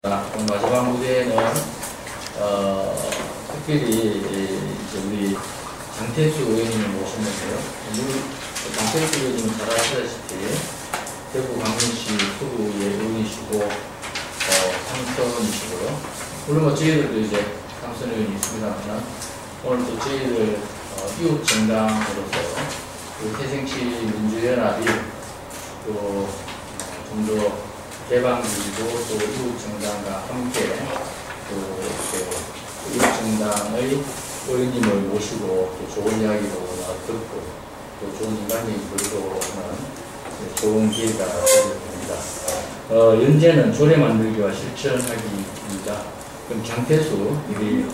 오늘 마지막 무대에는 특별히 이제 우리 장태수 의원님을 모셨는데요. 장태수 의원님은 잘 아시다시피 대구 광진시 수구의 의원이시고 삼선이시고요. 물론 뭐 저희들도 이제 삼선 의원이 있습니다만 오늘 또 저희들 이웃 정당으로서 태생시 민주연합이 또 좀 더 개방적이고 또 이웃 정당과 함께 또 이웃 정당의 의원님을 모시고 또 좋은 이야기도 듣고 또 좋은 인간적인 글도 하는 좋은 기회가 되겠습니다. 연재는 조례 만들기와 실천하기입니다. 그럼 장태수 우리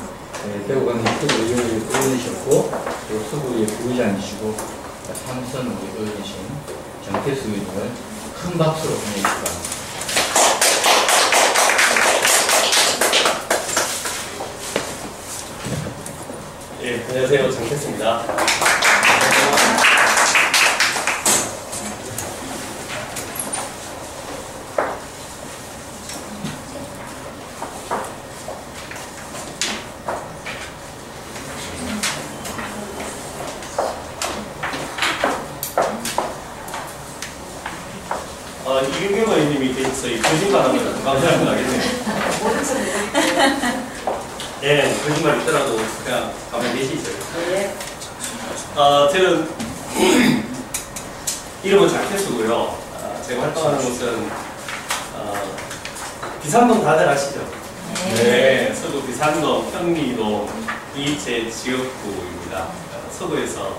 대구광진 수구 의원이셨고 또 수구의 부의장이시고 삼선 우리 의원이신 장태수 의원을 큰 박수로 보내주시기 바랍니다. 예, 안녕하세요. 장태수입니다. 이경규 의원님이 계셔서 거짓말하면 금방 나겠네요. 예, 거짓말 있더라도 그냥 가만히 계시죠. 예. 저는 이름은 장태수고요. 제가 활동하는 곳은 비산동 다들 아시죠? 네, 서구 비산동, 현미동이 제 지역구입니다. 서구에서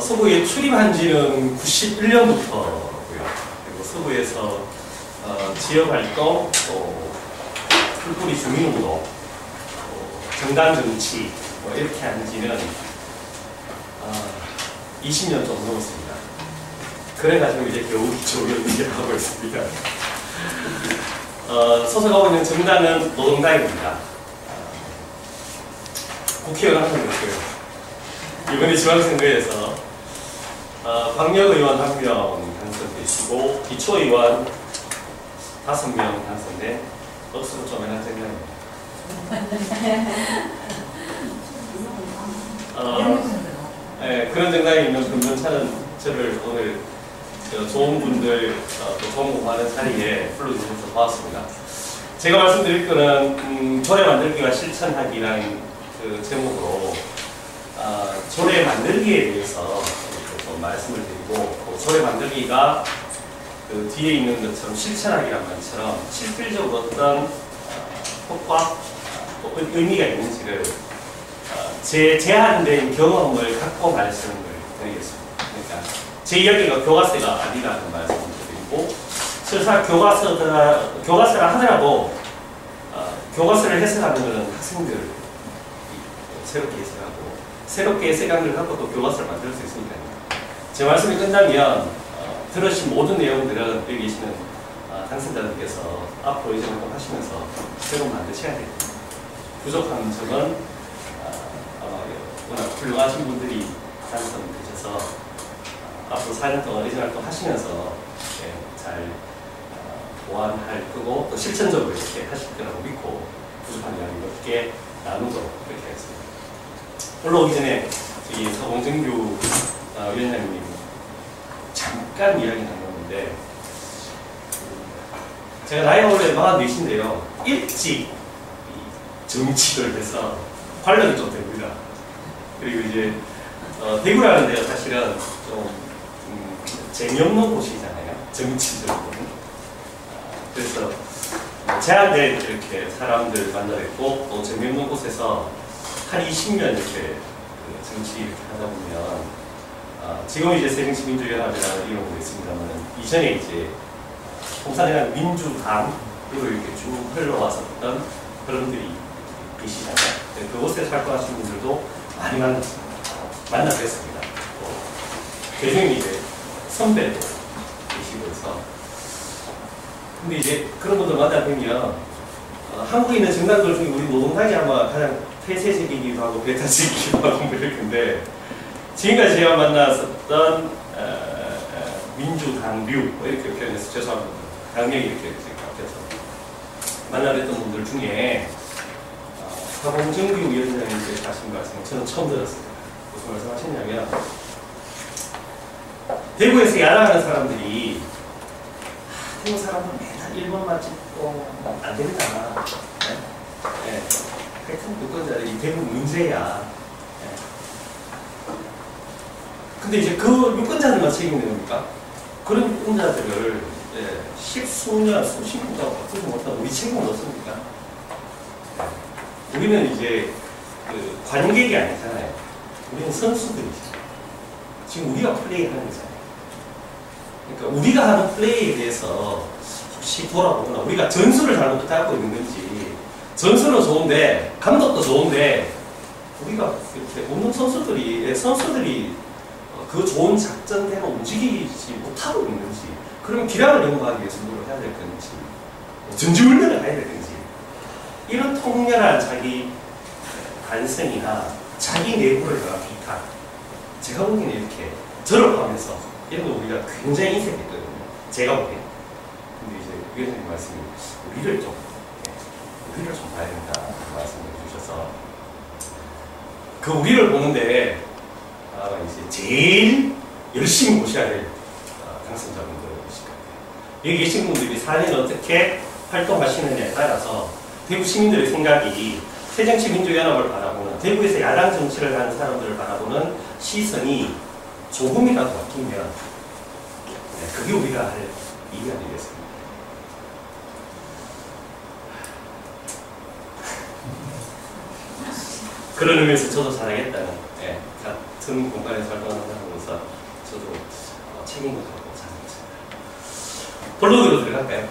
서구에 출입한 지는 91년부터고요. 그리고 서구에서 지역활동, 또 풀뿌리 주민운동, 정당정치 뭐 이렇게 한 지는 20년 좀 넘었습니다. 그래가지고 이제 겨우 조경을 하고 있습니다. 소속하고 있는 정당은 노동당입니다. 국회의원 한 명 있고요. 이번에 지방선거에서 광역의원 1명 당선되시고 기초의원 5명 당선된 억수로 쪼매난 정당입니다. 그런 정당이 있는 금전차는 저를 오늘 좋은 분들 또 좋은 공부하는 자리에 불러주셔서 고맙습니다. 제가 말씀드릴 거는 조례 만들기와 실천하기라는 그 제목으로 조례 만들기에 대해서 좀 말씀을 드리고 조례 만들기가 그 뒤에 있는 것처럼 실천하기란 말처럼 실질적으로 어떤 효과, 또 의미가 있는지를 제 제한된 경험을 갖고 말씀을 드리겠습니다. 그러니까 제 이야기가 교과서가 아니라는 말씀을 드리고 설사 교과서를 하더라도 교과서를 해석하는 것은 학생들 새롭게 해석하고 새롭게 해석한 걸 갖고 또 교과서를 만들 수 있으니까 제 말씀이 끝나면 들으신 모든 내용들은 여기 계시는 당선자들께서 앞으로 이제 활동하시면서 새로 만드셔야 됩니다. 부족한 점은 아마 워낙 훌륭하신 분들이 당선되셔서 앞으로 4년 동안 의정 활동 하시면서 잘 보완할 거고 또 실천적으로 이렇게 하실 거라고 믿고 부족한 이야기 몇 개 나누도록 그렇게 하겠습니다. 올라오기 전에 저기 서봉정규 위원장님 잠깐 이야기 나눴는데 제가 나이가 원래 44인데요 일찍 정치를 해서 관련이 좀 됩니다. 그리고 이제 대구라는 데가 사실은 좀 재미없는 곳이잖아요. 정치적으로는. 그래서 제한된 이렇게 사람들 만나뵙고 또 재미없는 곳에서 한 20년 이렇게 정치 이렇게 하다 보면 지금 이제 새정치민주연합이라는 이름으로 있습니다만 이전에 이제 공산당 민주당으로 이렇게 쭉 흘러왔었던 그런 분들이 계시잖아요. 그곳에서 활동하시는 분들도 많이 만나뵀습니다. 대중이 이제 선배도 계시고 해서 근데 이제 그런 분들 만나뵈면 한국에 있는 정당들 중에 우리 노동당이 아마 가장 폐쇄적이기도 하고 배타적이기도 하고 뭐 이럴 건데 지금까지 제가 만났었던 민주당류 뭐 이렇게 표현해서 죄송합니다. 당명이 이렇게 바뀌어서 만나뵀던 분들 중에 하봉정규 위원장님께서 하신 말씀 저는 처음 들었습니다. 무슨 말씀 하셨냐면 대구에서 야당하는 사람들이 대구 사람은 맨날 1번만 찍고 안 된다. 네. 하여튼 유권자들이 대구 문제야. 네. 근데 이제 그 유권자들만 책임내는 겁니까? 그런 유권자들을 십수년, 수십 년 동안 바꾸지 못하고 우리 책임은 없습니까? 우리는 이제 그 관객이 아니잖아요. 우리는 선수들이죠. 지금 우리가 플레이하는 거잖아요. 그러니까 우리가 하는 플레이에 대해서 혹시 돌아보거나 우리가 전술을 잘못하고 있는 건지, 전술은 좋은데 감독도 좋은데 우리가 이렇게 없는 선수들이 그 좋은 작전대로 움직이지 못하고 있는 건지, 그럼 기량을 연구하기 위해서 뭘 해야 될 건지, 전지훈련을 해야 될 건지, 이런 통렬한 자기 반성이나 자기 내부를 비판, 제가 보기에는 이렇게 저를 포함해서 이런 거 우리가 굉장히 인색했거든요. 제가 보기에는. 근데 이제 위원장님 말씀이 우리를 좀 봐야 된다 말씀을 주셔서 그 우리를 보는데 이제 제일 열심히 모셔야 될 당선자분들이실 거예요. 여기 계신 분들이 4년 어떻게 활동하시느냐에 따라서 대구 시민들의 생각이 새정치민주연합을 바라보는, 대구에서 야당 정치를 하는 사람들을 바라보는 시선이 조금이라도 바뀌면 그게 우리가 할 일이 아니겠습니까? 그런 의미에서 저도 잘하겠다는, 같은 공간에서 활동하는 사람으로서 저도 책임을 갖고 잘하겠습니다. 본론으로 들어갈까요?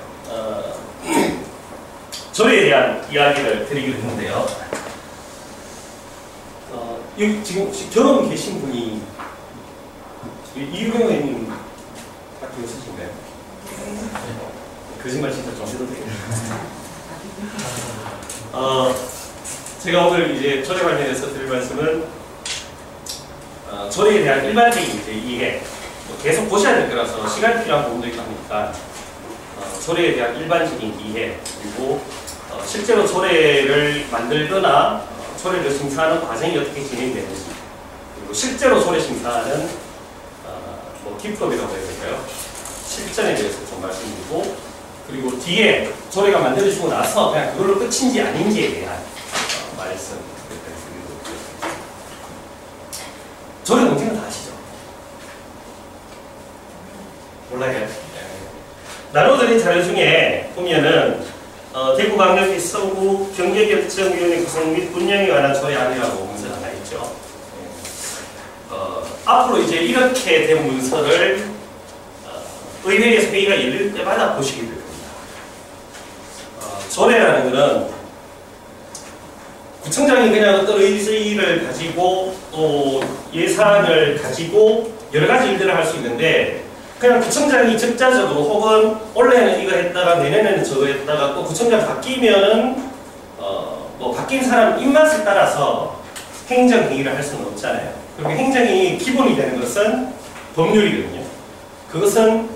절에 대한 이야기를 드리기로 했는데요. 여기 지금 혹시 경험 계신 분이 이유경 의원님 학교 있으신가요? 거짓말 진짜 좀 해도 되겠네요. 제가 오늘 이제 절에 관련해서 드릴 말씀은 절에 대한 일반적인 이해, 계속 보셔야 될 거라서 시간이 필요한 부분도 있고 하니까 절에 대한 일반적인 이해, 그리고 실제로 조례를 만들거나 조례를 심사하는 과정이 어떻게 진행되는지, 그리고 실제로 조례 심사하는 기법이라고 해야 될까요? 실전에 대해서 좀 말씀드리고, 그리고 뒤에 조례가 만들어지고 나서 그냥 그걸로 끝인지 아닌지에 대한 말씀 드리도록 하겠습니다. 조례 논쟁은 다 아시죠? 몰라요? 나눠드린 자료 중에 보면은 대구광역시 서구 경제결정위원회 구성 및 운영에 관한 조례안이라고 문서가 하나 있죠. 앞으로 이제 이렇게 된 문서를 의회에서 회의가 열릴 때마다 보시게 될 겁니다. 조례라는 것은 구청장이 그냥 어떤 의지를 가지고 또 예산을 가지고 여러 가지 일들을 할 수 있는데, 그냥 구청장이 적자적으로 혹은 올해는 이거 했다가 내년에는 저거 했다가 또 구청장 바뀌면은 뭐 바뀐 사람 입맛에 따라서 행정행위를 할 수는 없잖아요. 그리고 행정행위 기본이 되는 것은 법률이거든요. 그것은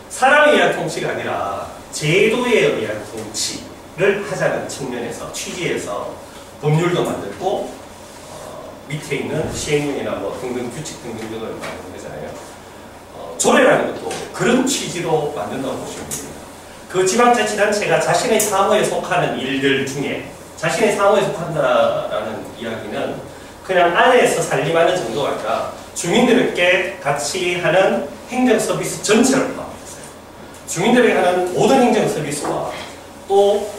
사람에 의한 통치가 아니라 제도에 의한 통치를 하자는 측면에서, 취지에서 법률도 만들고 밑에 있는 시행령이나 뭐 등등 규칙 등등을 만드는 거잖아요. 조례라는 것도 그런 취지로 만든다고 보시면 됩니다. 그 지방자치단체가 자신의 사무에 속하는 일들 중에, 자신의 사무에 속한다라는 이야기는 그냥 안에서 살림하는 정도가 아니라 주민들에게 같이 하는 행정 서비스 전체를 포함했어요. 주민들에게 하는 모든 행정 서비스와 또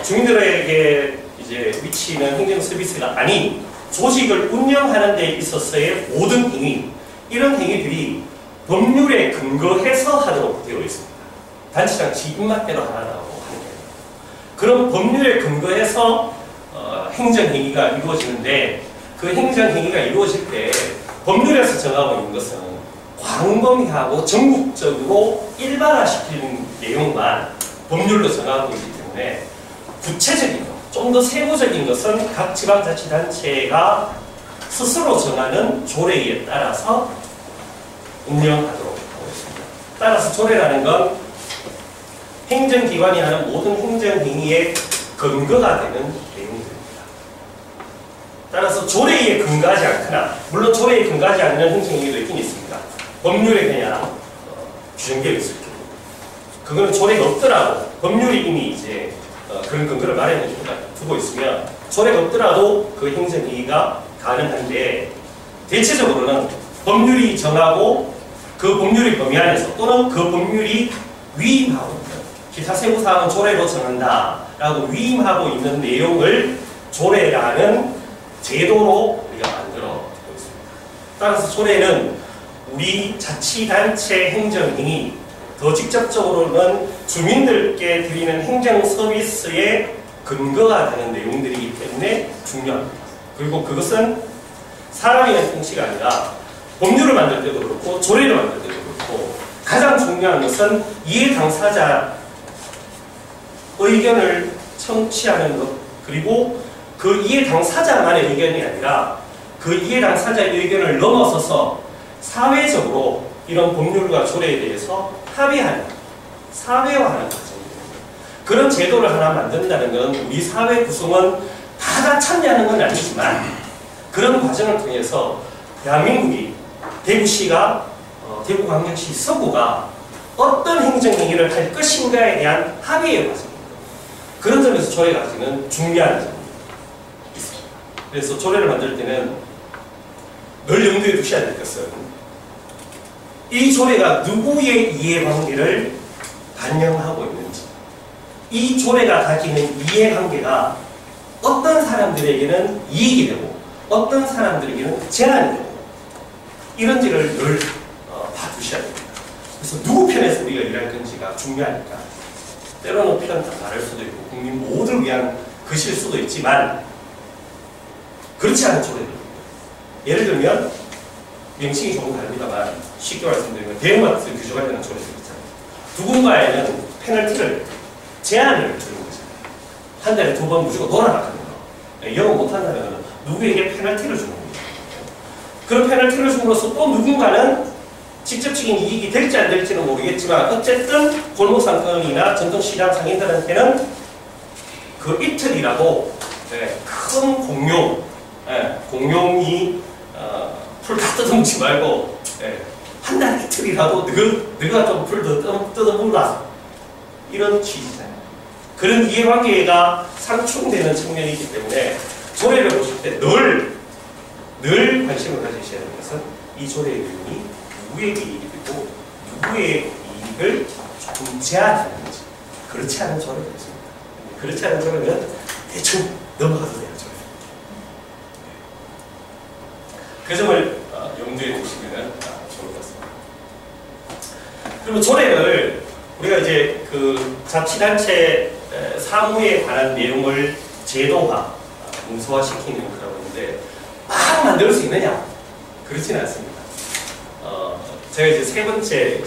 주민들에게 이제 미치는 행정 서비스가 아닌 조직을 운영하는 데 있어서의 모든 행위, 이런 행위들이 법률에 근거해서 하도록 되어 있습니다. 단체장 지 입맛대로 하라고 하는 거예요. 그럼 법률에 근거해서 행정행위가 이루어지는데, 그 행정행위가 이루어질 때 법률에서 정하고 있는 것은 광범위하고 전국적으로 일반화시키는 내용만 법률로 정하고 있기 때문에 구체적인 것, 좀 더 세부적인 것은 각 지방자치단체가 스스로 정하는 조례에 따라서 운영하도록 하고 있습니다. 따라서 조례라는 건 행정기관이 하는 모든 행정행위의 근거가 되는 내용들입니다. 따라서 조례에 근거하지 않거나, 물론 조례에 근거하지 않는 행정행위도 있긴 있습니다. 법률에 그냥 규정되어 있을 경우, 그거는 조례가 없더라도 법률이 이미 이제 그런 근거를 마련해 두고 있으면 조례가 없더라도 그 행정행위가 가능한데, 대체적으로는 법률이 정하고 그 법률의 범위 안에서 또는 그 법률이 위임하고 있는 기타 세부사항은 조례로 정한다라고 위임하고 있는 내용을 조례라는 제도로 우리가 만들어두고 있습니다. 따라서 조례는 우리 자치단체 행정행위, 더 직접적으로는 주민들께 드리는 행정 서비스의 근거가 되는 내용들이기 때문에 중요합니다. 그리고 그것은 사람의 통치가 아니라 법률을 만들 때도 그렇고 조례를 만들 때도 그렇고, 가장 중요한 것은 이해 당사자 의견을 청취하는 것, 그리고 그 이해 당사자만의 의견이 아니라 그 이해 당사자의 의견을 넘어서서 사회적으로 이런 법률과 조례에 대해서 합의하는, 사회화하는 과정입니다. 그런 제도를 하나 만든다는 건 우리 사회 구성은 다 참여하는 건 아니지만, 그런 과정을 통해서 대한민국이, 대구시가, 대구광역시 서구가 어떤 행정행위를 할 것인가에 대한 합의의 과정입니다. 그런 점에서 조례가 가지는 중요한 점이 있습니다. 그래서 조례를 만들 때는 늘 염두에 두셔야 될 것은, 이 조례가 누구의 이해관계를 반영하고 있는지, 이 조례가 가지는 이해관계가 어떤 사람들에게는 이익이 되고 어떤 사람들에게는 제한이 되고, 이런지를 늘 봐두셔야 됩니다. 그래서 누구 편에서 우리가 일할 건지가 중요하니까, 때로는 편을 다 다를 수도 있고 국민 모두를 위한 것일 수도 있지만, 그렇지 않은 조례들입니다. 예를 들면 명칭이 조금 다릅니다만 쉽게 말씀드리면 대형마트 규정하려는 조례들 있잖아요. 누군가에는 페널티를, 제한을 주는 거잖아요. 한 달에 2번 무조건 놀아나가는 거. 영업 못한다면 누구에게 페널티를 주는 겁니다. 그런 페널티를 줌으로써 또 누군가는 직접적인 이익이 될지 안 될지는 모르겠지만, 어쨌든 골목상권이나 전통시장 상인들한테는 그 이틀이라도 큰 공용, 공용이 풀 다 뜯어먹지 말고 한 달 이틀이라도 너가 좀 풀 더 뜯어먹라, 이런 취지잖아요. 그런 이해관계가 상충되는 측면이 있기 때문에 조례를 보실 때 늘 관심을 가지셔야 하는 것은 이 조례의 내용이 누구에게 이익이 되고 누구의 이익을 조금 제한하는지. 그렇지 않은 조례가 있습니다. 그렇지 않은 조례는 대충 넘어가도 돼요. 조례. 그 점을 염두에 두시면 좋을 것 같습니다. 그리고 조례를 우리가 이제 그 자치단체 사무에 관한 내용을 제도화, 문서화시키는 거라고 하는데, 막 만들 수 있느냐? 그렇지는 않습니다. 제가 이제 3번째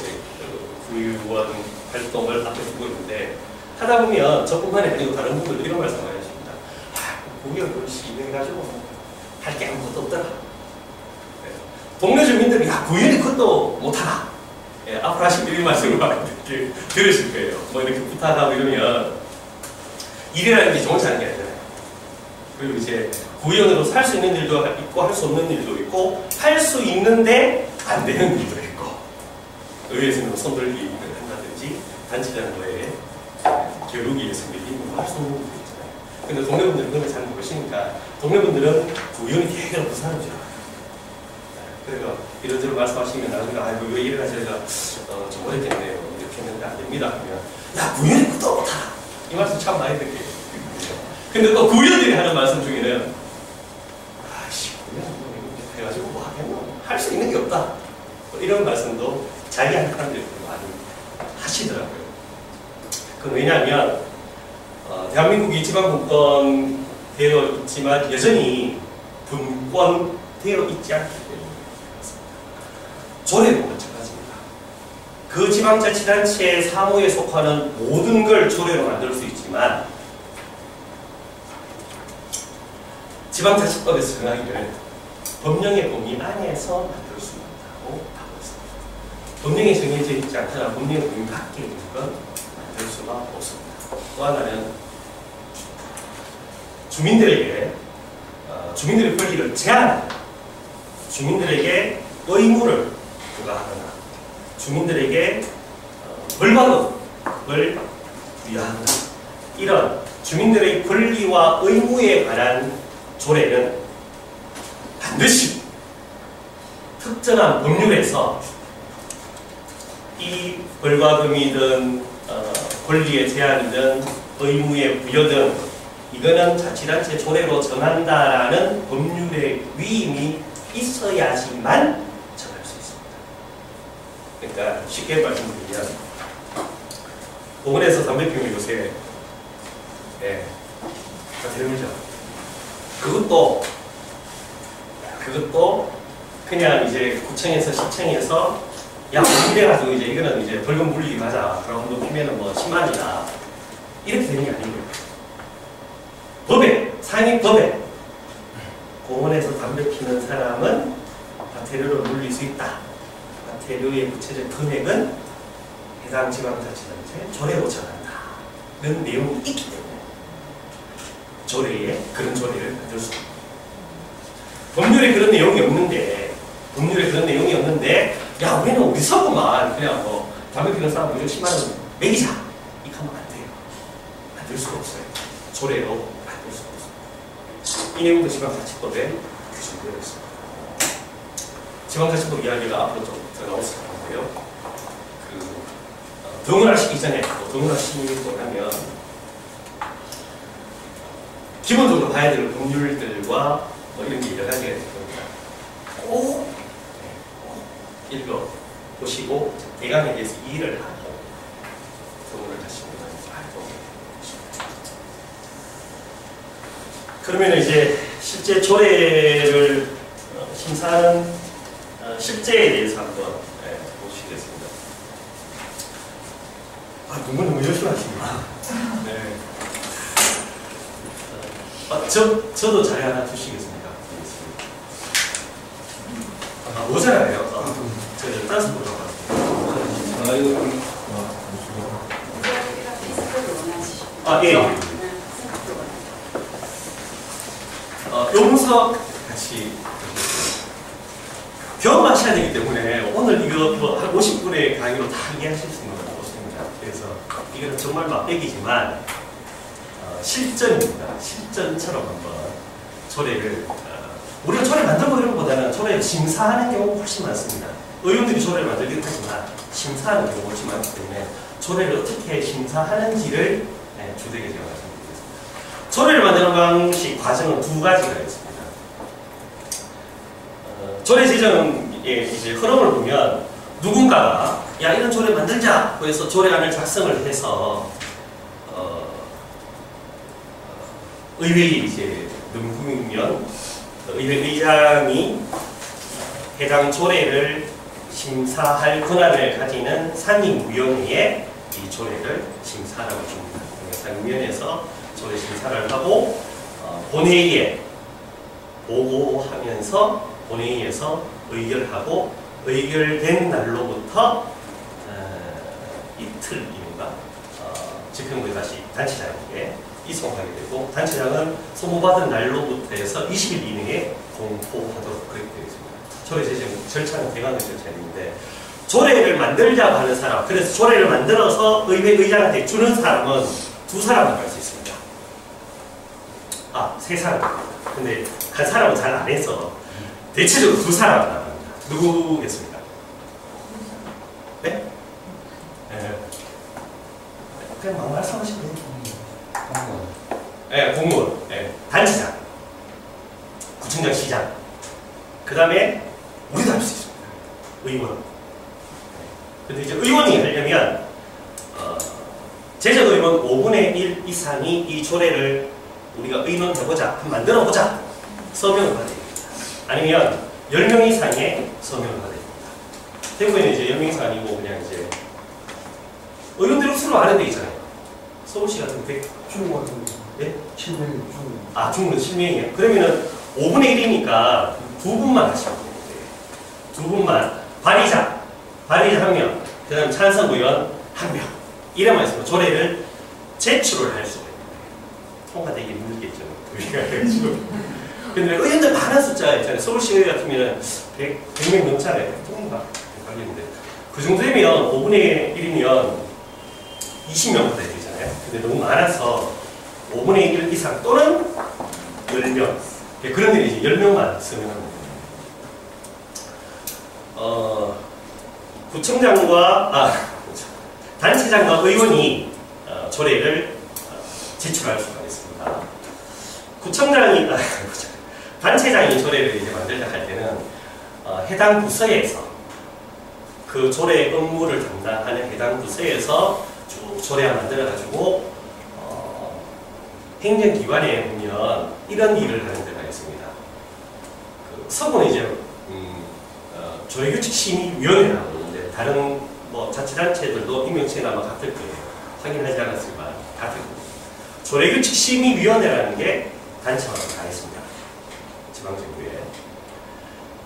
구의원 활동을 앞에 두고 있는데, 하다 보면 저뿐만이 아니고 다른 분들도 이런 말씀 많이 하십니다. 구의원 그릇이 이래가지고 할 게 아무것도 없더라. 동네 주민들이 구의원이 그것도 못하나? 앞으로 하실 이런 말씀을 많이 들으실 거예요. 뭐 이렇게 부탁하고 이러면 일이라는 게 정확히 하는 게 아니잖아요. 그리고 이제 구의원으로 살 수 있는 일도 있고 할 수 없는 일도 있고, 할 수 있는데 안 되는 일도 있고, 의회에서는 손들기를 한다든지 단체장과의 겨루기에서 밀리고 할 수 없는 일도 있잖아요. 근데 동네분들은 그걸 잘 모르시니까 동네분들은 구의원이 되게 높은 사람인 줄 알아요. 그래서 이런저런 말씀하시면 나중에 아이고 왜 이래가 저희가 좀 오래됐네요 이렇게 했는데 안 됩니다 하면, 야 구의원이 그것도 못하나, 이 말씀 참 많이 듣게 돼요. 근데 또 구의원들이 하는 말씀 중에는 아씨 구의원 해가지고 뭐 하겠노, 할 수 있는 게 없다, 이런 말씀도 자기한테 사람들이 많이 하시더라고요. 그건 왜냐하면 대한민국이 지방분권 되어 있지만 여전히 분권 되어 있지 않기 때문에 조례도 마찬가지입니다. 그 지방자치단체 사무에 속하는 모든 걸 조례로 만들 수 있지만, 지방자치법에서 정하기를 법령의 범위 안에서 만들 수 있다고 하고 있습니다. 법령에 정해져 있지 않거나 법령의 범위 밖에 있는 건 만들 될 수가 없습니다. 또 하나는 주민들에게 주민들의 권리를 제한하는, 주민들에게 의무를 부과하거나 주민들에게 벌받음을 위하는 이런 주민들의 권리와 의무에 관한 조례는 반드시 특정한 법률에서 이 벌받음이든 권리의 제한이든 의무의 부여든 이거는 자치단체 조례로 정한다라는 법률의 위임이 있어야지만 정할 수 있습니다. 그러니까 쉽게 말씀드리면 공원에서 담배 피우면 요새 다 들으면죠. 그것도 그냥 이제 구청에서 시청에서 야 이래가지고 이제 이거는 이제 벌금 물리기 가자. 그럼 한번 피면은 뭐 10만이다. 이렇게 되는 게 아니고요. 법에 상위 법에 공원에서 담배 피는 사람은 과태료를 물릴 수 있다. 과태료의 구체적 금액은 해당 지방자치단체 조례로 정한다는 내용이 있기 때문에 조례에 그런 조례를 만들 수 있습니다. 법률에 그런 내용이 없는데 야 우리는 우리 서구만 그냥 뭐 담배 피는 사람 무조건 10만 원 매기자 이렇게 하면 안 돼요. 만들 수가 없어요. 조례로 만들 수가 없어요. 이 내용도 지방자치법에 규정되어 있습니다. 지방자치법 이야기가 앞으로 좀 더 나올 수 있는데요. 등원화시키기 전에 등원화시키고 나면 기본적으로 봐야 될 법률들과 뭐 이런 게 여러 가지가 있을 겁니다. 꼭 읽어보시고 대강에 대해서 이해를 하고 등원을 하시면 그러면 이제 실제 조례를 심사하는 실제에 대해서 한번 보시겠습니다. 너무 열심히 하십니다. 네. 저도 자료 하나 주시겠습니까? 모자라요. 제가 따서 물어봤어요. 예. 용서 같이 경험하셔야 되기 때문에 오늘 이거 한 50분의 강의로 다 이해하실 수 있는 건 없습니다. 그래서 이거는 정말 맛배기지만 실전입니다. 실전처럼 한번 조례를 우리가 조례 만들고 이런 것보다는 조례를 심사하는 경우가 훨씬 많습니다. 의원들이 조례를 만들긴 하지만 심사하는 경우가 훨씬 많기 때문에 조례를 어떻게 심사하는지를 주되게 제가 말씀드리겠습니다. 조례를 만드는 방식, 과정은 두 가지가 있습니다. 조례 제정의 이제 흐름을 보면 누군가가 야 이런 조례 만들자 그래서 조례안을 작성을 해서 의회에 이제 넘기면 의회 의장이 해당 조례를 심사할 권한을 가지는 상임위원회에 이 조례를 심사하라고 줍니다. 상임위원회에서 조례 심사를 하고 본회의에 보고하면서 본회의에서 의결하고 의결된 날로부터 이틀 이후가 집행부에 다시 단체장에게 이송하게 되고 단체장은 소모받은 날로부터 해서 20일 이내에 공포하도록 그렇게 되어 있습니다. 조례 제정 절차는 대강의 절차인데 조례를 만들자고 하는 사람, 그래서 조례를 만들어서 의회 의장한테 주는 사람은 두 사람만 할 수 있습니다. 세 사람. 근데 한 사람은 잘 안 해서 대체적으로 두 사람만 합니다. 누구겠습니까? 네? 그냥 막 말씀하시면 돼요. 공무원. 단체장. 구청장, 시장. 그 다음에 우리도 할 수 있습니다. 의원. 근데 이제 의원이 하려면 제적의원 5분의 1 이상이 이 조례를 우리가 의논해보자, 한번 만들어보자 서명을 받아야 됩니다. 아니면 10명 이상의 서명을 받아야 됩니다. 대구에는 이제 10명 이상 아니고 그냥 이제 의원들이 수로 아는 데 있잖아요. 서울시 같은 데 중국 같은 거. 예? 700명. 중국은 7명이에요. 그러면은 5분의 1이니까 두 분만 하시면 돼요. 두 분만. 발의자 1명. 그 다음 찬성 의원 1명. 이래 말씀은 조례를 제출을 할 수가 있습니다. 통과되기 힘들겠죠. 근데 의원들 많은 숫자 있잖아요. 서울시의회 같으면 100명 넘잖아요. 통과 걸리는데 그 정도면 5분의 1이면 20명 받아야 되잖아요. 근데 너무 많아서 5분의 1 이상 또는 10명. 그런 일이 이제 10명만 쓰면 합니다. 구청장과 단체장과 의원이 조례를 제출할 수가 있습니다. 구청장이 단체장이 조례를 이제 만들자 할 때는 해당 부서에서 그 조례 업무를 담당하는 해당 부서에서 쭉 조례를 만들어 가지고 행정기관에 보면 이런 일을 하는 데가 있습니다. 그 서구는 이제 조례규칙심의위원회라고 있는데 다른 뭐 자치단체들도 임명체나 아마 같을 거예요. 확인하지 않았지만 같을 거예요. 조례규칙심의위원회라는 게 단체마다 다 있습니다. 지방정부에.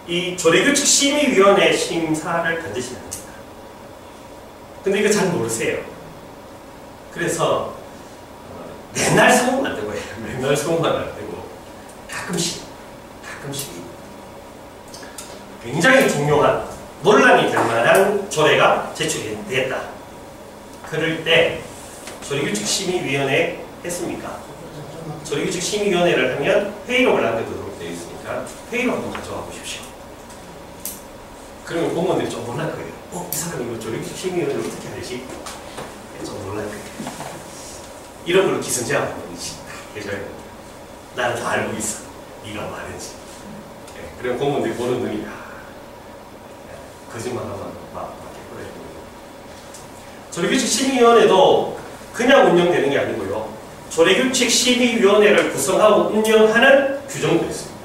이 조례규칙심의위원회 심사를 반드시 합니다. 근데 이거 잘 모르세요. 그래서 맨날 소문 안 되고 맨날 소문만 안 되고 가끔씩 굉장히 중요한 논란이 될 만한 조례가 제출이 됐다. 그럴 때 조례규칙심의위원회 했습니까? 조례규칙심의위원회를 하면 회의록을 남겨두도록 되어 있으니까 회의록 한번 가져와 보십시오. 그러면 공무원들이 좀 놀랄 거예요. 이 사람이 이거 조례규칙심의위원회를 어떻게 알지? 좀 놀랄 거예요. 이런 걸로 기선제압 한번 해줘야 됩니다. 나는 다 알고 있어. 네가 말했지. 그럼 공무원들이 보는 눈이 거짓말하면 막 깨끗해요. 조례규칙심의위원회도 그냥 운영되는 게 아니고요. 조례규칙심의위원회를 구성하고 운영하는 규정도 있습니다.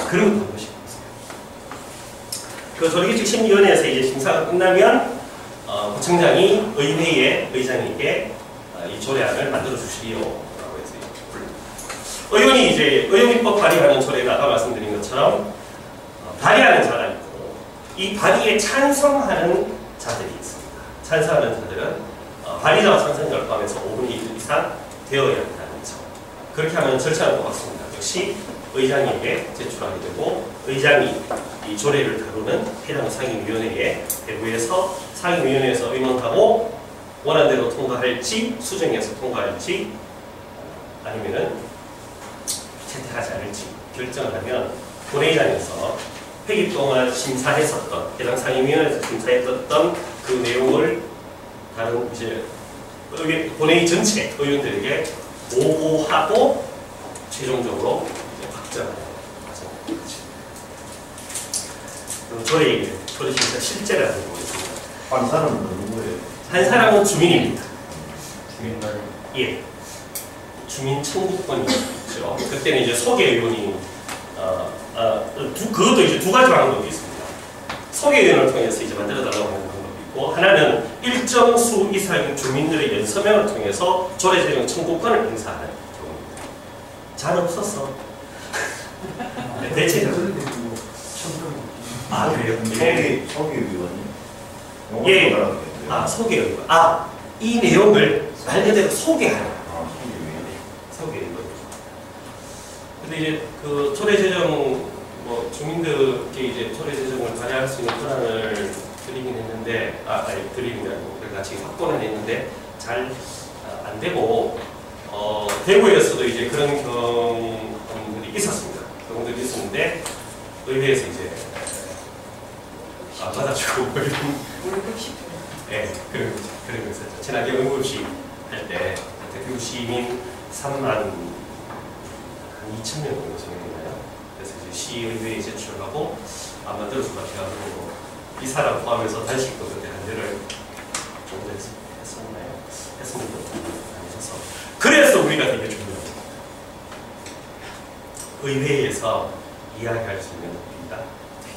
그런 것도 한 번씩 있어요. 그 조례규칙심의위원회에서 이제 심사가 끝나면 구청장이 의회의 의장에게 이 조례안을 만들어 주시오라고 해서 의원이 이제 의원입법 발의하는 조례가 아까 말씀드린 것처럼 발의하는 자가 있고 이 발의에 찬성하는 자들이 있습니다. 찬성하는 자들은 발의자와 찬성자를 포함해서 5분의 1 이상 되어야 한다는 점. 그렇게 하면 절차는 똑같습니다. 역시 의장에게 제출하게 되고 의장이 이 조례를 다루는 해당 상임위원회에 대부해서 상임위원회에서 의논하고 원하는 대로 통과할지 수정해서 통과할지 아니면은 채택하지 않을지 결정을 하면 본회의장에서 회기 동안 심사했었던 해당 상임위원회에서 심사했었던 그 내용을 다른 이제 본회의 전체 의원들에게 보고하고 최종적으로 이제 확정하는 과정입니다. 조례 심사 실제를 알아보겠습니다. 한 사람은 누구예요? 한 사람은 주민입니다. 주민들. 예. 주민 청구권이 있죠. 그때는 이제 소개의원이 그것도 이제 두 가지 방법이 있습니다. 소개의원을 통해서 이제 만들어달라고 하는 방법이 있고 하나는 일정 수 이상의 주민들의 연서명을 통해서 조례 제정 청구권을 행사하는 경우입니다. 잘 없었어. 대체적으로. 그래요? 소개위원이? 예. 소개의원. 이 내용을 말 그대로 소개하는. 소개의원. 근데 이제 그 조례 제정 주민들께 이제 조례 제정을 발의할 수 있는 권한을 드리긴 했는데, 드리는 게 아니고 같이 확보는 했는데 잘 안 되고 대구에서도 이제 그런 경험들이 있었습니다. 경험들이 있었는데 의회에서 이제 받아주고 네, 그런 거 있었죠. 지난해 응급실 할 때 대구 시민 3만 2천 명 정도 진행했나요? 그래서 이제 시의회에 제출하고 안 만들어 줄 것 같아가지고 이 사람 포함해서 단식도 그때 한대를 정도 했었나요? 했습니다. 아니셔서 그래서 우리가 되게 중요합니다. 의회에서 이야기할 수 있는 우리가 되게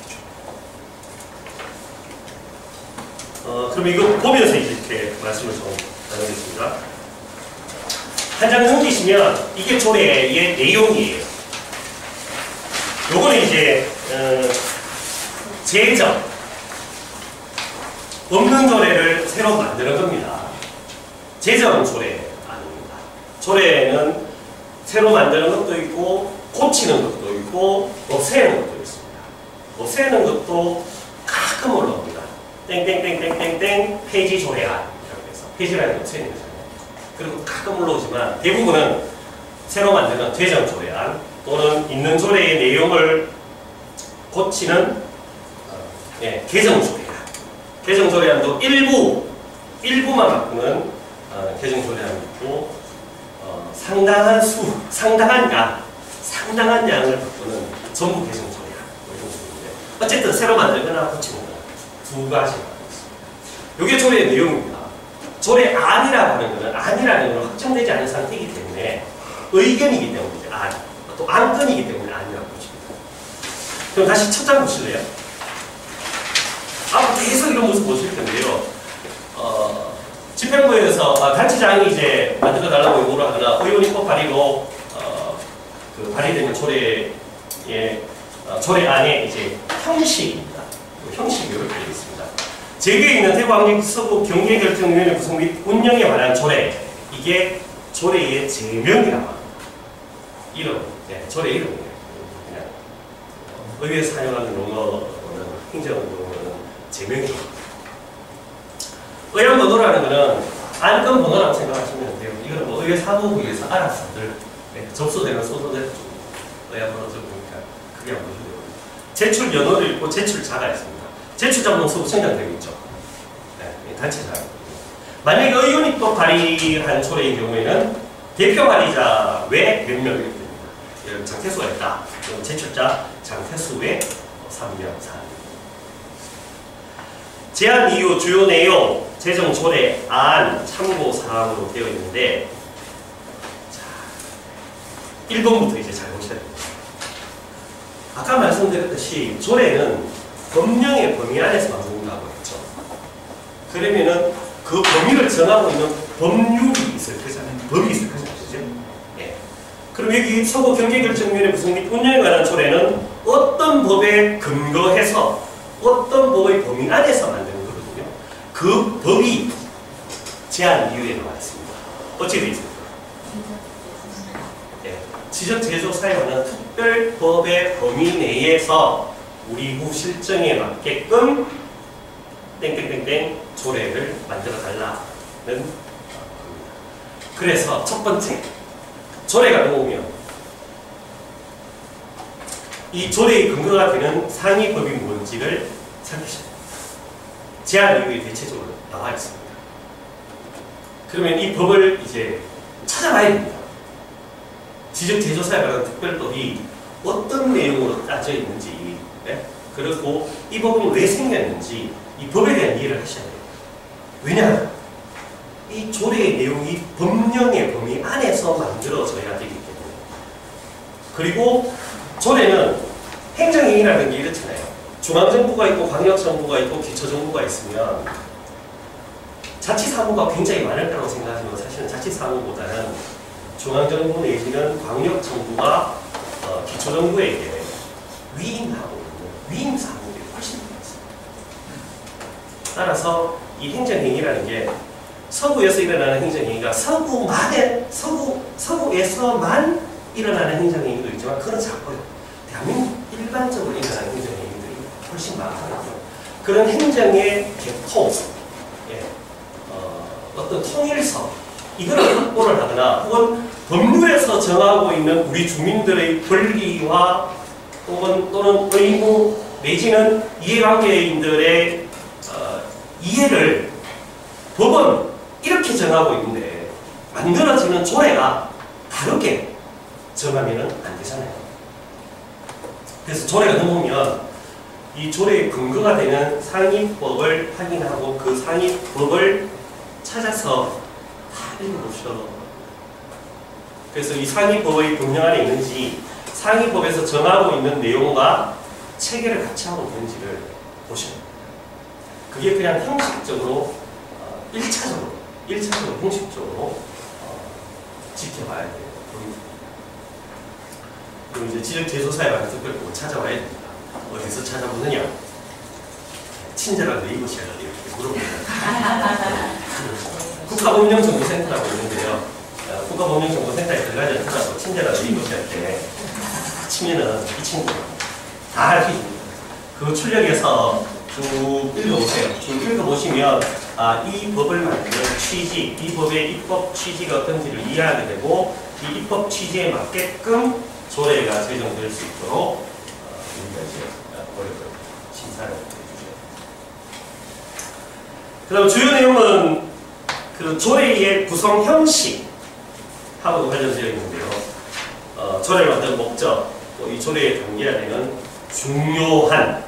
중요합니다. 그럼 이거 보면서 이렇게 말씀을 좀 나누겠습니다. 한 장 넘기시면 이게 조례의 내용이에요. 요거는 이제 제정 없는 조례를 새로 만드는 겁니다. 재정 조례안입니다. 조례는 새로 만드는 것도 있고 고치는 것도 있고 없애는 것도 있습니다. 없애는 것도 가끔 올라옵니다. 땡땡땡땡땡땡 폐지 조례안이라고 해서 폐지라는 게 없애는 거잖아요. 그리고 가끔 올라오지만 대부분은 새로 만드는 재정 조례안 또는 있는 조례의 내용을 고치는 개정 조례안. 개정 조례안도 일부만 바꾸는 개정 조례안이 있고 상당한 양을 바꾸는 전부 개정 조례안 이런 식인데 어쨌든 새로 만들거나 고치는 거 두 가지가 있습니다. 이게 조례의 내용입니다. 조례안이라고 하는 것은 안이라는 것은 확정되지 않은 상태이기 때문에 의견이기 때문이죠. 또 안건이기 때문에 안이라고 보십니다. 그럼 다시 첫 장 보실래요? 계속 이런 모습 보실 텐데요. 집행부에서 단체장이 이제 만들어 달라고 요구를 하거나 의원 입법 발의로 발의되는 조례안의 이제 형식입니다. 형식이 이렇게 되어 있습니다. 제기에 있는 대구광역서구 경제결정위원회 구성 및 운영에 관한 조례, 이게 조례의 제명이라고 합니다. 이름, 조례 이름이에요. 그냥 의회에서 사용하는 용어는 행정용어는 제명이라고 합니다. 의안 번호라는 것은 안건 번호라고 생각하시면 돼요. 이거는 뭐 의회 사무부에서 알아서 접수되는 소소대로 의안 번호 적으니까 그게 안 보셔도 되고 제출 연호를 읽고 제출자가 있습니다. 제출자 번호서 생략되어 있죠. 단체자. 만약에 의원 입법 발의한 조례인 경우에는 대표 발의자 외 몇 명이 됩니다. 장태수가 있다. 제출자 장태수 외 3명, 4명. 제안 이유, 주요 내용, 재정 조례안 참고 사항으로 되어 있는데, 자, 1번부터 이제 잘 보셔야 됩니다. 아까 말씀드렸듯이 조례는 법령의 범위 안에서 만든다고 했죠. 그러면은 그 범위를 정하고 있는 법률이 있을 거잖아요. 법이 있을 거잖아요. 그죠? 예. 그럼 여기 서구경제결정위원회 구성 및 운영에 관한 조례는 어떤 법에 근거해서 어떤 법의 범위 안에서 만드는 거거든요. 그 법이 제안 이유에 나와 있습니다. 어찌 되어 있습니까? 예. 지적제조사에 관한 특별법의 범위 내에서 우리 구 실정에 맞게끔 땡땡땡땡 조례를 만들어 달라는 겁니다. 그래서 첫 번째, 조례가 나오면 이 조례의 근거가 되는 상위법이 뭔지를 살피셔야 됩니다. 제안 이유에 대체적으로 나와 있습니다. 그러면 이 법을 이제 찾아봐야 됩니다. 지적제조사에 관한 특별법이 어떤 내용으로 따져 있는지, 네? 그리고 이 법은 왜 생겼는지 이 법에 대한 이해를 하셔야 돼요. 왜냐하면 이 조례의 내용이 법령의 범위 안에서 만들어져야 되기 때문에. 그리고 조례는 행정행위라는 게 이렇잖아요. 중앙정부가 있고 광역정부가 있고 기초정부가 있으면 자치사무가 굉장히 많을 거라고 생각하지만 사실은 자치사무보다는 중앙정부 내지는 광역정부가 기초정부에게 위임하고 있는 위임사무들이 훨씬 많습니다. 따라서 이 행정행위라는 게 서구에서 일어나는 행정행위가 서구에서만 일어나는 행정행위도 있지만 그건 작고요. 대한민국 일반적으로 일어나는 행정행위들이 훨씬 많거든요. 그런 행정의 개통, 어떤 통일성, 이거를 확보를 하거나 혹은 법률에서 정하고 있는 우리 주민들의 권리와 또는 의무 내지는 이해관계인들의 이해를 법은 이렇게 정하고 있는데 만들어지는 조례가 다르게 정하면 안 되잖아요. 그래서 조례가 넘어오면 이 조례의 근거가 되는 상위법을 확인하고 그 상위법을 찾아서 다 읽어보셔. 그래서 이 상위법의 법령 안에 있는지 상위법에서 정하고 있는 내용과 체계를 같이 하고 있는지를 보셔야 됩니다. 그게 그냥 형식적으로 1차적으로 형식적으로 지켜봐야 돼요. 그리고 이제 지적제조사에 관한 특별법을 찾아와야 됩니다. 어디서 찾아보느냐? 친절한 네이버 시간을 이렇게 물어봅니다. 국가법령정보센터라고 있는데요. 국가법령정보센터에 들어가셔서 친절하게 이곳할 때 치면은 이 친구 다 알려줍니다. 그 출력해서 쭉 읽어보세요. 쭉 읽어보시면 이 법을 만드는 취지, 이 법의 입법 취지가 어떤지를 이해하게 되고 이 입법 취지에 맞게끔 조례가 제정될 수 있도록 노력을 심사를 해주세요. 그 다음 주요 내용은 그 조례의 구성 형식하고도 관련되어 있는데요. 조례를 만드는 목적, 또 이 조례에 담겨야 되는 중요한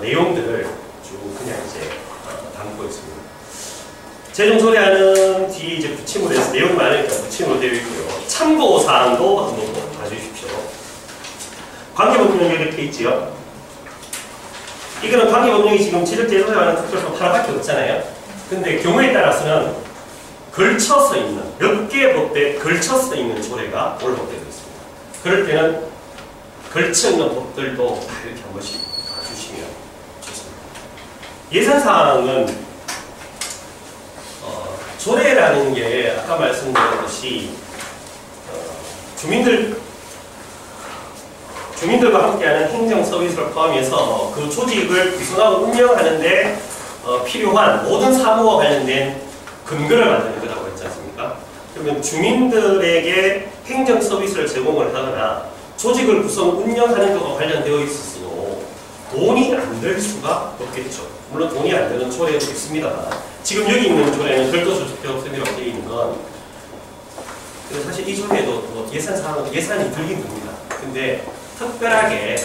내용들을 쭉 그냥 이제 담고 있습니다. 최종 조례안은 뒤에 이제 부침으로 해서 내용이 많으니까 부침으로 되어 있고요. 참고 사항도 한번 봐주십시오. 관계법령 이렇게 있지요. 이거는 관계법령이 지금 지적제도자라는 특별법 하나밖에 없잖아요. 근데 경우에 따라서는 걸쳐서 있는 몇 개의 법에 걸쳐서 있는 조례가 올라오게 되어 있습니다. 그럴 때는 걸쳐 있는 법들도 다 이렇게 한 번씩 봐주시면 좋습니다. 예산사항은 조례라는 게 아까 말씀드렸듯이 주민들과 함께하는 행정 서비스를 포함해서 그 조직을 구성하고 운영하는데 필요한 모든 사무와 관련된 근거를 만드는 거라고 했지 않습니까? 그러면 주민들에게 행정 서비스를 제공을 하거나 조직을 구성 운영하는 것과 관련되어 있어도 돈이 안 들 수가 없겠죠. 물론 돈이 안 되는 조례도 있습니다만 지금 여기 있는 조례는 별도 조직협업협의라고 되어 있는 건 사실 이 조례도 뭐 예산이 들긴 듭니다. 근데 특별하게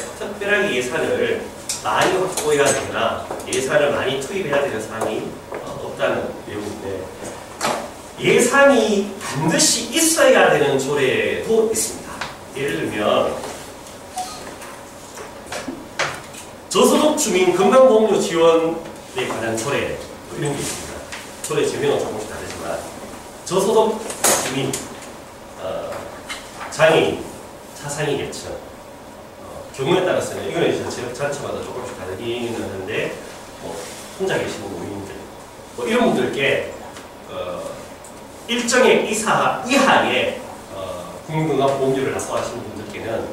예산을 많이 확보해야 되거나 예산을 많이 투입해야 되는 사항이 없다는 내용인데 예산이 반드시 있어야 되는 조례도 있습니다. 예를 들면 저소득 주민 건강보험료 지원에 관한 조례 이런 게 있습니다. 조례 제명은 조금씩 다르지만 저소득 주민, 장애인, 차상위 계층 경우에 따라서는 이거는 이제 지역 자체마다 조금씩 다르기는 하는데 혼자 계시는 노인들 이런 분들께 일정액 이하의 국민건강보험료를 납부하시는 분들께는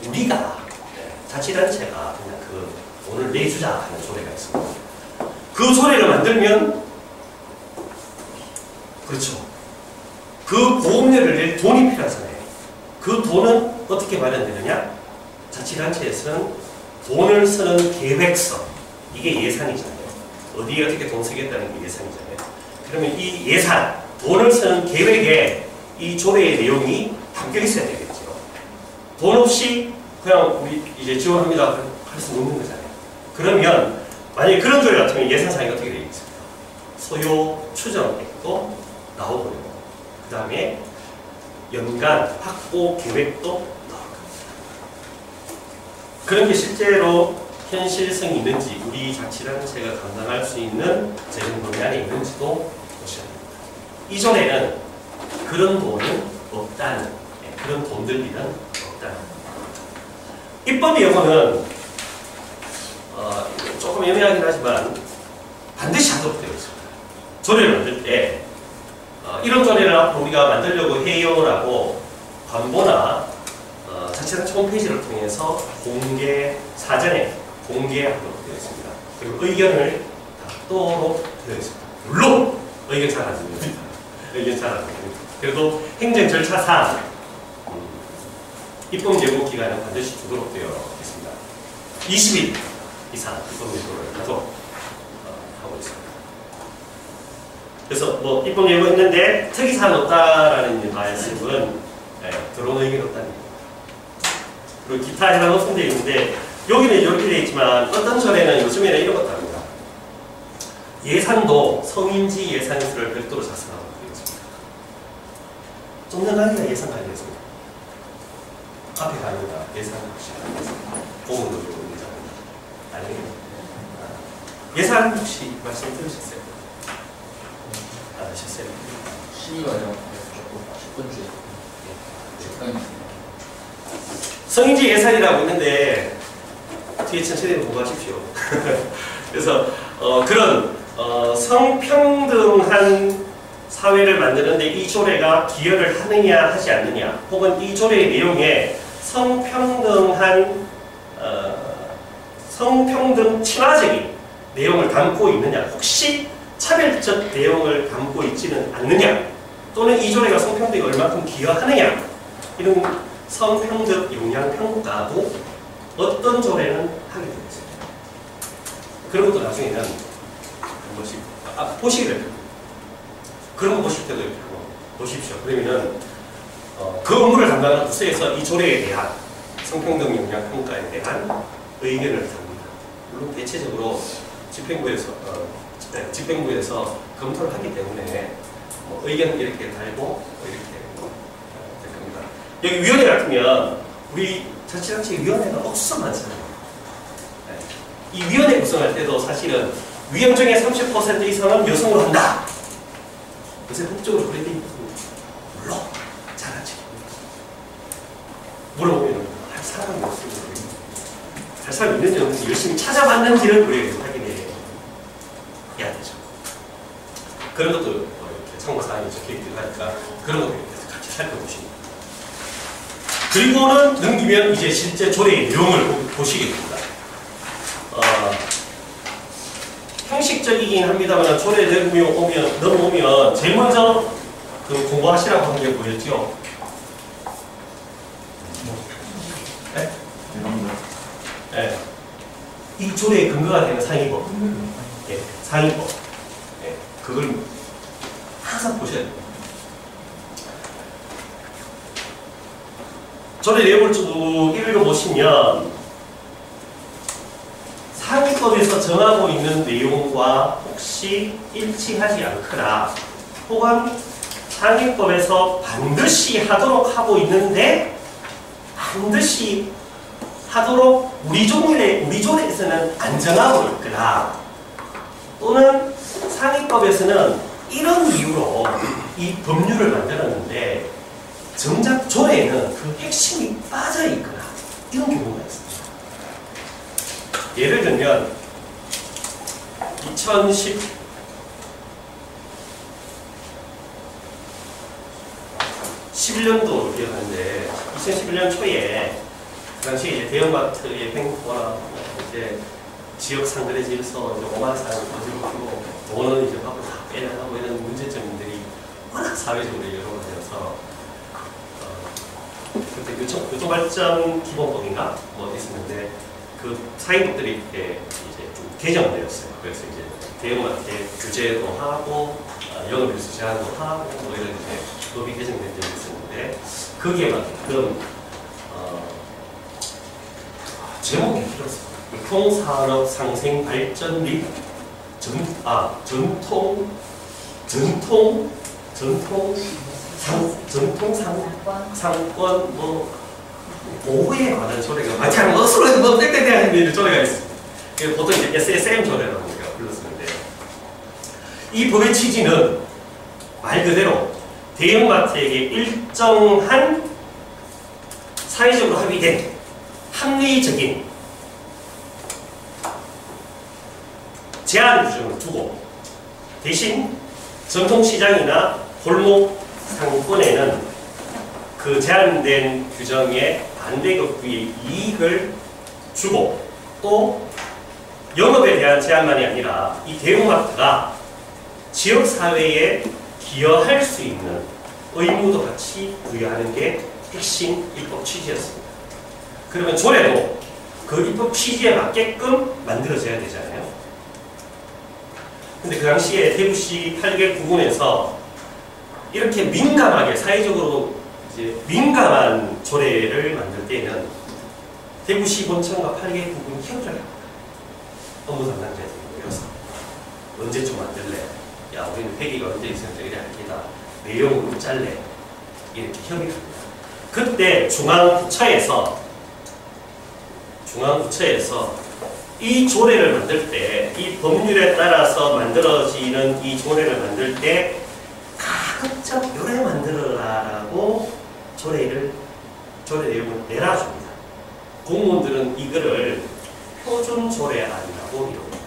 우리가 자치단체가 그냥 그 돈을 내주자 하는 조례가 있습니다. 그 조례를 만들면 그렇죠. 그 보험료를 낼 돈이 필요하잖아요. 그 돈은 어떻게 마련되느냐? 자치단체에서는 돈을 쓰는 계획서, 이게 예산이잖아요. 어디에 어떻게 돈 쓰겠다는 게 예산이잖아요. 그러면 이 예산, 돈을 쓰는 계획에 이 조례의 내용이 담겨 있어야 되겠죠. 돈 없이 그냥 우리 이제 지원합니다 할 수 없는 거잖아요. 그러면 만약에 그런 조례 같으면 예산상이 어떻게 되겠습니까? 소요 추정액도 나오고요. 그 다음에 연간 확보 계획도 나올 겁니다. 그런 게 실제로 현실성이 있는지 우리 자치단체가 감당할 수 있는 재정 범위 안에 있는지도 보셔야 됩니다. 이전에는 그런 돈은 없다는, 그런 돈들이는 없다는. 입법 예고는 조금 애매하긴 하지만 반드시 하도록 되어 있습니다. 조례를 만들 때 이런 조례를 앞으로 우리가 만들려고 해요라고 관보나 자치단체 홈페이지를 통해서 사전에 공개하도록 되어 있습니다. 그리고 의견을 받도록 되어 있습니다. 물론 의견 잘 안 됩니다. 의견 잘 안 됩니다. 그래도 행정 절차상 입법 예고 기간은 반드시 두도록 되어 있습니다. 20일 이상 입법 예고를 하도록 하고 있습니다. 그래서 뭐 입법 예고했는데 특이사항 없다라는 말씀은 들어온 의견 없다는 겁니다. 그리고 기타 해당 없음 되어 있는데 여기는 이렇게 되어 있지만 어떤 조례는 요즘에는 이런 것도 합니다. 예산도 성인지 예산수를 별도로 작성하고 있습니다. 좀 더 나이가 예산 관리했습니다. 앞에 가니까 예산 혹시 공무도 좀 문제입니다. 아니에요. 예산 혹시 말씀 들으셨어요? 안 하셨어요? 시기 과정 조금 10분 주에 적당히 있습니다. 성인지 예산이라고 있는데 뒤에 천천히 공부하십시오. 그래서 그런 성평등한 사회를 만드는데 이 조례가 기여를 하느냐 하지 않느냐, 혹은 이 조례의 내용에 성평등 친화적인 내용을 담고 있느냐, 혹시 차별적 내용을 담고 있지는 않느냐, 또는 이 조례가 성평등에 얼마큼 기여하느냐, 이런 성평등 영향 평가도 어떤 조례는 하게 되겠습니다. 그런 것도 나중에는 보시게 됩니다. 그런 거 보실 때도 있고 보십시오. 그러면은 그 업무를 담당하는 부서에서 이 조례에 대한 성평등 영향 평가에 대한 의견을 답니다. 물론 대체적으로 집행부에서 검토를 하기 때문에 의견 이렇게 달고 이렇게 될 겁니다. 여기 위원회 같으면 우리 자치단체 위원회가 억수로 많잖아요. 이 위원회 구성할 때도 사실은 위원 중에 30% 이상은 여성으로 한다. 요새 법적으로 그래 돼 있거든요. 물론 잘하지. 물어보면 할 사람이 없습니다. 할 사람이 있는지 없는지 열심히 찾아봤는지를 우리가 확인해야 되죠. 그런 것도 이렇게 참고사항이 적혀있기도 하니까 그런 것도 같이 살펴보십니다. 그리고는 넘기면 이제 실제 조례의 내용을 보시게 됩니다. 형식적이긴 합니다만 조례 넘어오면 제일 먼저 그 공부하시라고 하는 게 뭐였죠? 네? 네. 이 조례의 근거가 되는 상위법. 예, 상위법. 예, 그걸 항상 보셔야 됩니다. 조례 내용을 쭉 읽어보시면 상위법에서 정하고 있는 내용과 혹시 일치하지 않거나, 혹은 상위법에서 반드시 하도록 하고 있는데 반드시 하도록 우리 조례에서는 안 정하고 있거나, 또는 상위법에서는 이런 이유로 이 법률을 만들었는데 정작 조례에는 그 핵심이 빠져 있거나, 이런 경우가 있습니다. 예를 들면 2011년도 기억하는데 2011년 초에 그 당시에 이제 대형마트의 횡포나 이제 지역 상거래지에서 이제 오만상을 거지르고 돈을 이제 받고 다 빼내가고 이런 문제점들이 워낙 사회적으로 여러 가지여서 그때 교통발전 기본법인가 뭐 있었는데 그 사회법들이 이제 좀 개정되었어요. 그래서 이제 대형마트의 규제도 하고 영업일수 제한도 하고 뭐 이런 이제 법이 개정된 적이 있었는데, 거기에 맞게끔 제목이 길었어요. 교통산업 상생 발전 및 상권 뭐 보호에 관한 조례가 마찬가지로 억수로 뭐 땡땡땡 조례가 있습니다. 보통 이제 SSM 조례라고 우리가 불렀었는데, 이 법의 취지는 말 그대로 대형마트에게 일정한 사회적으로 합의된 합리적인 제한 규정을 두고, 대신 전통시장이나 골목 상권에는 그 제한된 규정에 반대급부의 이익을 주고, 또 영업에 대한 제한만이 아니라 이 대형마트가 지역사회에 기여할 수 있는 의무도 같이 부여하는 게 핵심 입법 취지였습니다. 그러면 조례도 그 입법 취지에 맞게끔 만들어져야 되잖아요. 근데 그 당시에 대구시 8개 구군에서 이렇게 민감하게 사회적으로 이제 민감한 조례를 만들 때는 대구시 본청과 8개 구군이 협조를 합니다. 업무 담당자들이 모여서 언제쯤 만들래? 야, 우리는 회기가 언제 있으면 이래 할 기다. 내용으로 짤래? 이렇게 협의를 합니다. 그때 중앙부처에서 이 조례를 만들 때, 이 법률에 따라서 만들어지는 이 조례를 만들 때 가급적 요래 만들어라라고 조례 내용을 내놔줍니다. 공무원들은 이거를 표준 조례안이라고 이룹니다.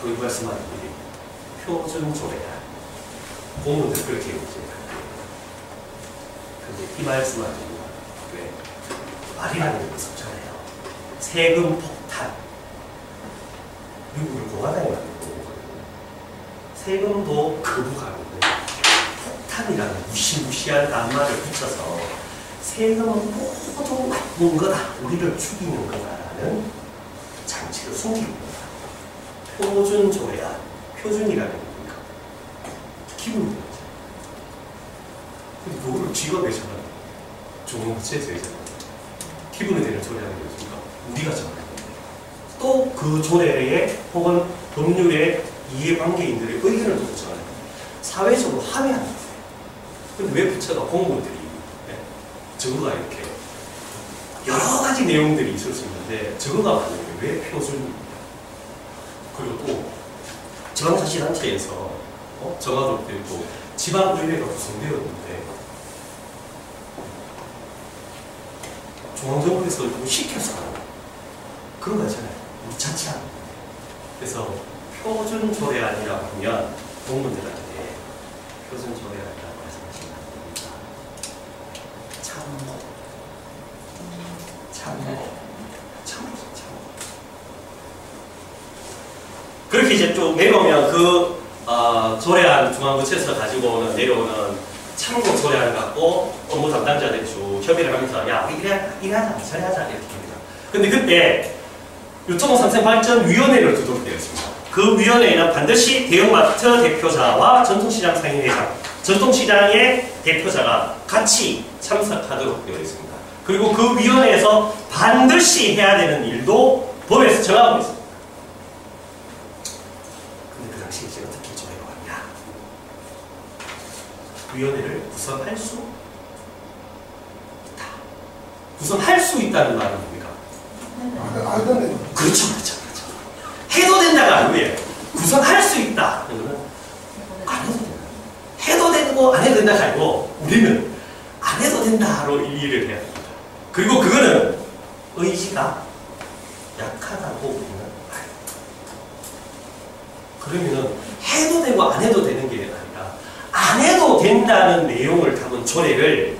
앞으로 이 말씀하는 일이 표준 조례야. 공무원들 그렇게 얘기해요. 근데 이 말씀하는 왜 말이라는 게 무섭잖아요. 세금 폭탄. 미국을 공화당이 만든 거거든요. 세금도 거부하는데 폭탄이라는 무시무시한 낱말을 붙여서 세금은 모두 나쁜 거다. 우리를 죽이는 거다라는 장치를 숨기는 거다. 표준 조례야. 표준이라는 겁니까? 기분이 들었죠. 근데 그거를 쥐가 계셔가지고 종업체에서 있잖아요. 기분이 되는 조례라는 게 있습니까? 우리가 정하는 건데. 또 그 조례에 혹은 법률에 이해관계인들의 의견을 두고 정하는 겁니다. 사회적으로 합의하는 거예요. 근데 왜 부처가 공무원들이 저거가 이렇게 여러 가지 내용들이 있을 수 있는데 저거가 만약에 왜 표준입니까? 그리고 또 지방자치단체에서 정화될 때 또 지방의회가 구성되었는데 중앙정부에서 좀 시켜서 그런 거 있잖아요. 우리 자치하는 거. 그래서 표준 조례안이라고 하면 공무원들한테 표준 조례안이라고 말씀하시면 안 됩니다. 참고. 그렇게 이제 쭉 내려오면 그 조례안 중앙부처에서 가지고 오는 내려오는 참고 조례안을 갖고 업무 담당자들이 쭉 협의를 하면서 야 우리 이래하자 저래하자 이렇게 합니다. 근데 그때 유통상생발전위원회를 두도록 되어 있습니다. 그 위원회에는 반드시 대형마트 대표자와 전통시장 상임회장, 전통시장의 대표자가 같이 참석하도록 되어 있습니다. 그리고 그 위원회에서 반드시 해야 되는 일도 법에서 정하고 있습니다. 근데 그 당시에 이제 어떻게 조례가 왔냐? 위원회를 구성할 수 있다. 구성할 수 있다는 말은 뭡니까? 그렇죠. 해도 된다가 아니에요. 구성할 수 있다. 그러면 안 해도 된다. 해도 되고 안 해도 된다가 아니고 우리는 안 해도 된다로 이해를 해야 됩니다. 그리고 그거는 의지가 약하다고 우리는 그러면은 해도 되고 안 해도 되는 게 아니라 안 해도 된다는 내용을 담은 조례를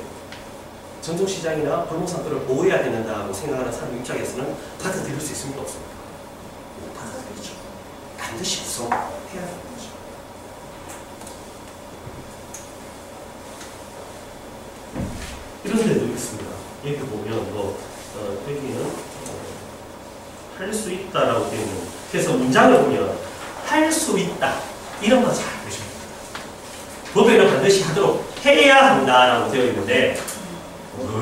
전통시장이나 불동산들을 보호해야 된다고 생각하는 사람 입장에서는 받아들일 수 있습니까? 없습니까? 받아들이죠. 반드시 구성해야 되는 거죠. 이런 데도 있습니다. 여기 보면 여기는 할 수 있다라고 되어 있는 그래서 문장을 보면 할 수 있다 이런 거 잘 보십니다. 법에는 반드시 하도록 해야 한다라고 되어 있는데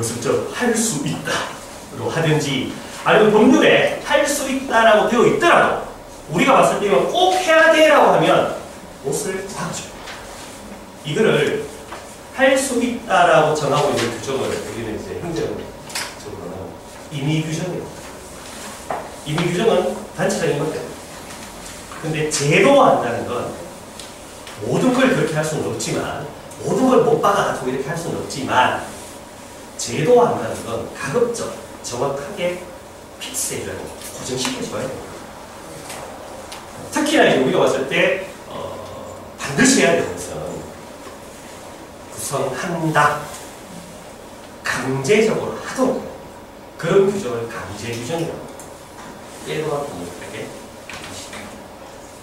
슬쩍 할 수 있다로 하든지 아니면 법률에 할 수 있다라고 되어 있더라도 우리가 봤을 때는 꼭 해야 돼라고 하면 못을 박아줘요. 이거를 할 수 있다라고 정하고 있는 규정을 여기는 이제 행정적으로는 임의 규정이에요. 임의 규정은 단체적인 것들. 근데 제도화한다는 건 모든 걸 그렇게 할 수는 없지만 모든 걸 못 박아가지고 이렇게 할 수는 없지만 제도화한다는 건 가급적 정확하게 픽스해줘야 돼요. 고정시켜줘야 돼요. 특히나 이제 우리가 봤을 때 반드시 해야 되는 것은 구성한다. 강제적으로 하도록 그런 규정을 강제 규정이라고 합니다. 예도와 공익하게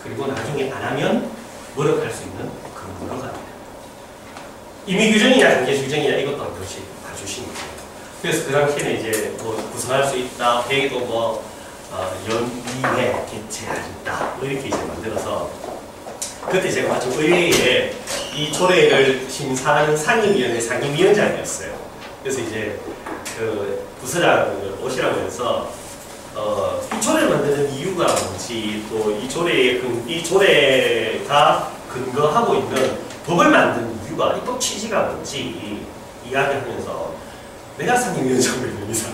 그리고 나중에 안 하면 뭐라고 할 수 있는 근거가 됩니다. 임의 규정이냐 강제 규정이냐 이것도 한 번씩 봐주시면 돼요. 그래서 그 당시에는 이제 뭐 구성할 수 있다, 회의도 연의회 개최한다 이렇게 이제 만들어서 그때 제가 마침 의회에 이 조례를 심사하는 상임위원회 상임위원장이었어요. 그래서 이제 그 부서장을 오시라고 해서 이 조례를 만드는 이유가 뭔지 또 이 조례가 근거하고 있는 법을 만드는 이유가 이 법 취지가 뭔지 이야기하면서 내가 상임위원장을 있는 이상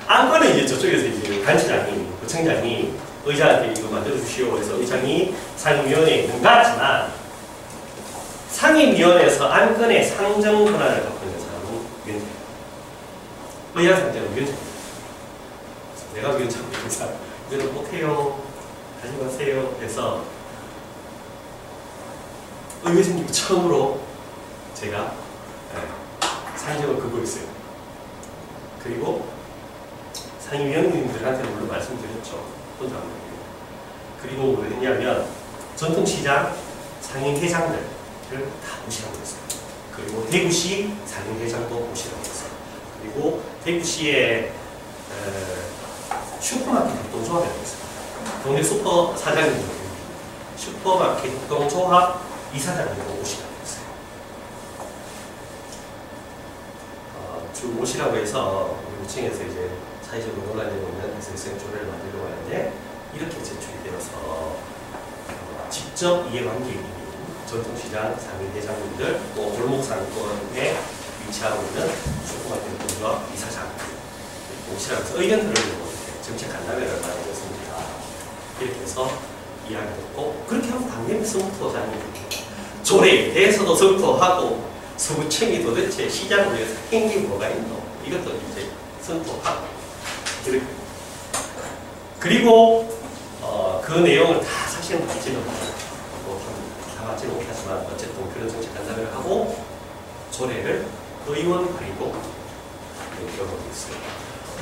안건은 이제 저쪽에서 이제 단체장이 부청장이 의장한테 이거 만들어 주시오 해서 의장이 상임위원회에 있는 것 같지만 상임위원회에서 안건의 상정 권한을 갖고 있는 사람은 위원장이에요. 의장상장은 위원장입니다. 내가 위원장입니다. 이거는 못해요. 하지 마세요 해서 의회생님 처음으로 제가 상임을 긋고 있어요. 그리고 상임위원님들한테는 물론 말씀드렸죠. 혼자 안 드리고. 그리고 뭐 했냐면 전통시장 상임회장들을 다 모시라고 했어요. 그리고 대구시 상임회장도 모시라고 했어요. 그리고 대구시의 슈퍼마켓 협동조합이라고 했어요. 동네 슈퍼 사장님들, 슈퍼마켓 협동조합 이사장님도 모시라고 했어요. 모시라고 해서 우리 층에서 이제 사회적으로 논란이 있는 SSM 조례를 만들려고 하는데 이렇게 제출이 되어서 직접 이해관계인 전통시장 상임회장님들 또 골목상권에 위치하고 있는 슈퍼마켓 협동조합 이사장 모시라고 해서 의견들을 정책 간담회를 마련했습니다. 이렇게 해서 이야기 듣고 그렇게 하면 당연히 성토자니 조례에 대해서도 성토하고 서구청이 도대체 시장을 위해서 행위 뭐가 있노? 이것도 이제 선포하고 그리고 그 내용을 다 사실은 받지는 못하고 다 받지는 못하지만 어쨌든 그런 정책 간담회를 하고 조례를 의원 발의도 경우도 있어요.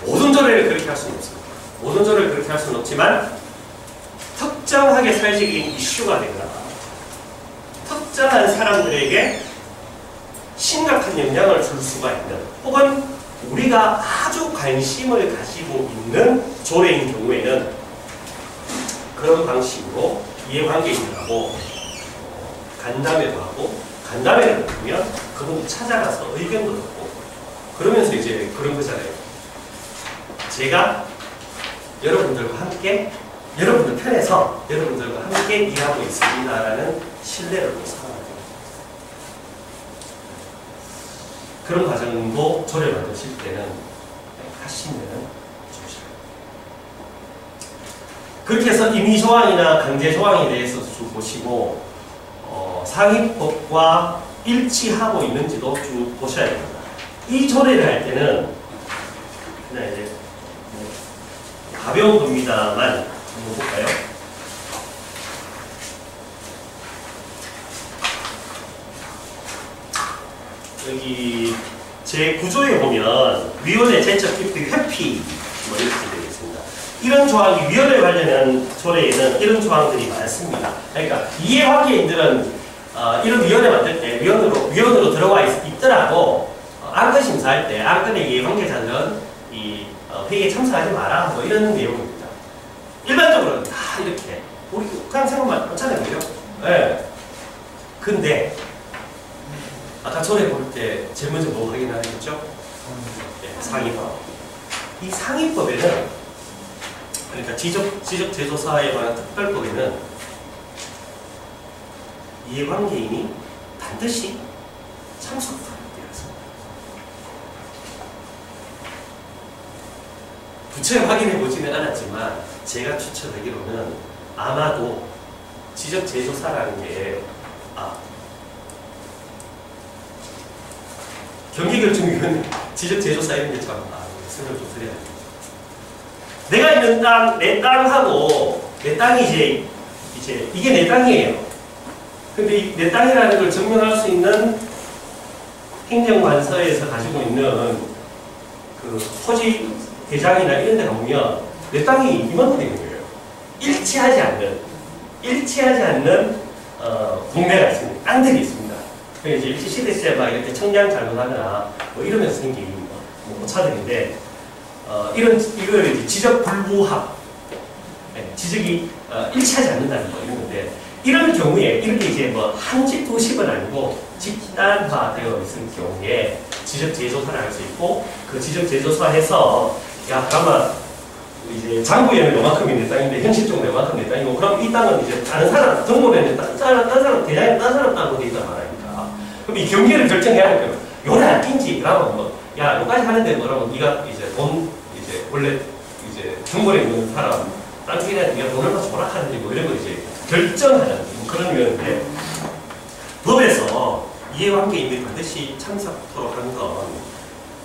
모든 조례를 그렇게 할 수는 없습니다. 모든 조례를 그렇게 할 수는 없지만 특정하게 사회적인 이슈가 되거나 특정한 사람들에게 심각한 영향을 줄 수가 있는 혹은 우리가 아주 관심을 가지고 있는 조례인 경우에는 그런 방식으로 이해관계인들하고 간담회도 하고 간담회를 보면 그분들 찾아가서 의견도 듣고 그러면서 이제 그런 거잖아요. 제가 여러분들과 함께 여러분들 편에서 여러분들과 함께 일하고 있습니다라는 신뢰를 보상하는 그런 과정도 조례 만드실 때는 하시면 좋으시죠. 그렇게 해서 임의조항이나 강제조항에 대해서 쭉 보시고 상위법과 일치하고 있는지도 쭉 보셔야 됩니다. 이 조례를 할 때는 그냥 이제 가벼운 겁니다만 한번 볼까요? 여기 제 구조에 보면 위원회 제적 기피 회피 뭐 이렇게 되어 있습니다. 이런 조항이 위원회 관련한 조례에는 이런 조항들이 많습니다. 그러니까 이해관계인들은 이런 위원회 만들 때 위원으로 들어와 있더라도 안건 심사할 때 안건의 이해관계자들은 이 회의에 참석하지 마라 뭐 이런 내용입니다. 일반적으로는 다 이렇게 우리 그냥 생각만 하잖아요, 그죠? 네. 근데 아까 전에 볼 때 제일 먼저 뭐 확인하셨죠? 네, 상위법. 이 상위법에는 그러니까 지적제조사에 관한 특별법에는 이해관계인이 반드시 참석하도록 되어 있습니다. 구체를 확인해 보지는 않았지만 제가 추측하기로는 아마도 지적제조사라는 게 경기결정위원회, 지적제조사 이런 게 참 설명 좀 드려야 됩니다. 내가 있는 땅, 내 땅하고 내 땅이 이제 이게 내 땅이에요. 근데 내 땅이라는 걸 증명할 수 있는 행정관서에서 가지고 있는 그 토지 대장이나 이런 데 가보면 내 땅이 이만큼 되는 거예요. 일치하지 않는 동네가 있습니다. 땅들이 있습니다. 이제 일시시대 시대 막 이렇게 청량 잘못하거나 뭐 이러면서 생긴 뭐 차들인데 이걸 이제 지적 불부합, 지적이 일치하지 않는다는 거 이런 건데 이런 경우에 이렇게 이제 뭐 한 집 두 집은 아니고 집단화되어 있을 경우에 지적 재조사를 할 수 있고 그 지적 재조사해서 야 그러면 이제 장부에는 요만큼이 내 땅인데 현실적으로 요만큼 내 땅이고 그럼 이 땅은 이제 다른 사람 등본에는 다른 사람 대장이 다른 사람 땅으로 돼 있단 말이니까. 그럼 이 경계를 결정해야 할 거예요. 요래 안 낀지 그러면 뭐 야 여기까지 하는데 뭐라면 네가 이제 돈 이제 원래 이제 등본에 있는 사람 땅 주인한테 네가 돈을 더 줘라 하는지 뭐 이런 거 이제 결정하는 그런 위원인데 법에서 이해관계인들이 반드시 참석토록 하는 건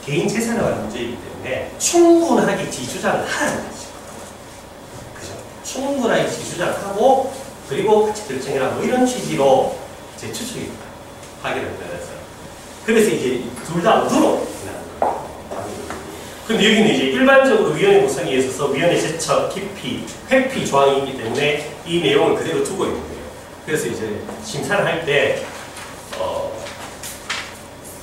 개인 재산에 관한 문제이기 때문에 충분하게 지주장을 하라는 거죠. 그죠? 충분하게 주장하고 그리고 가치 결정이라 뭐 이런 취지로 제 추측이 하기로 했어요. 그래서 이제 둘 다 어두로 근데 여기는 이제 일반적으로 위원회 구성에 있어서 위원회 제척, 기피, 회피 조항이 있기 때문에 이 내용을 그대로 두고 있는 거예요. 그래서 이제 심사를 할 때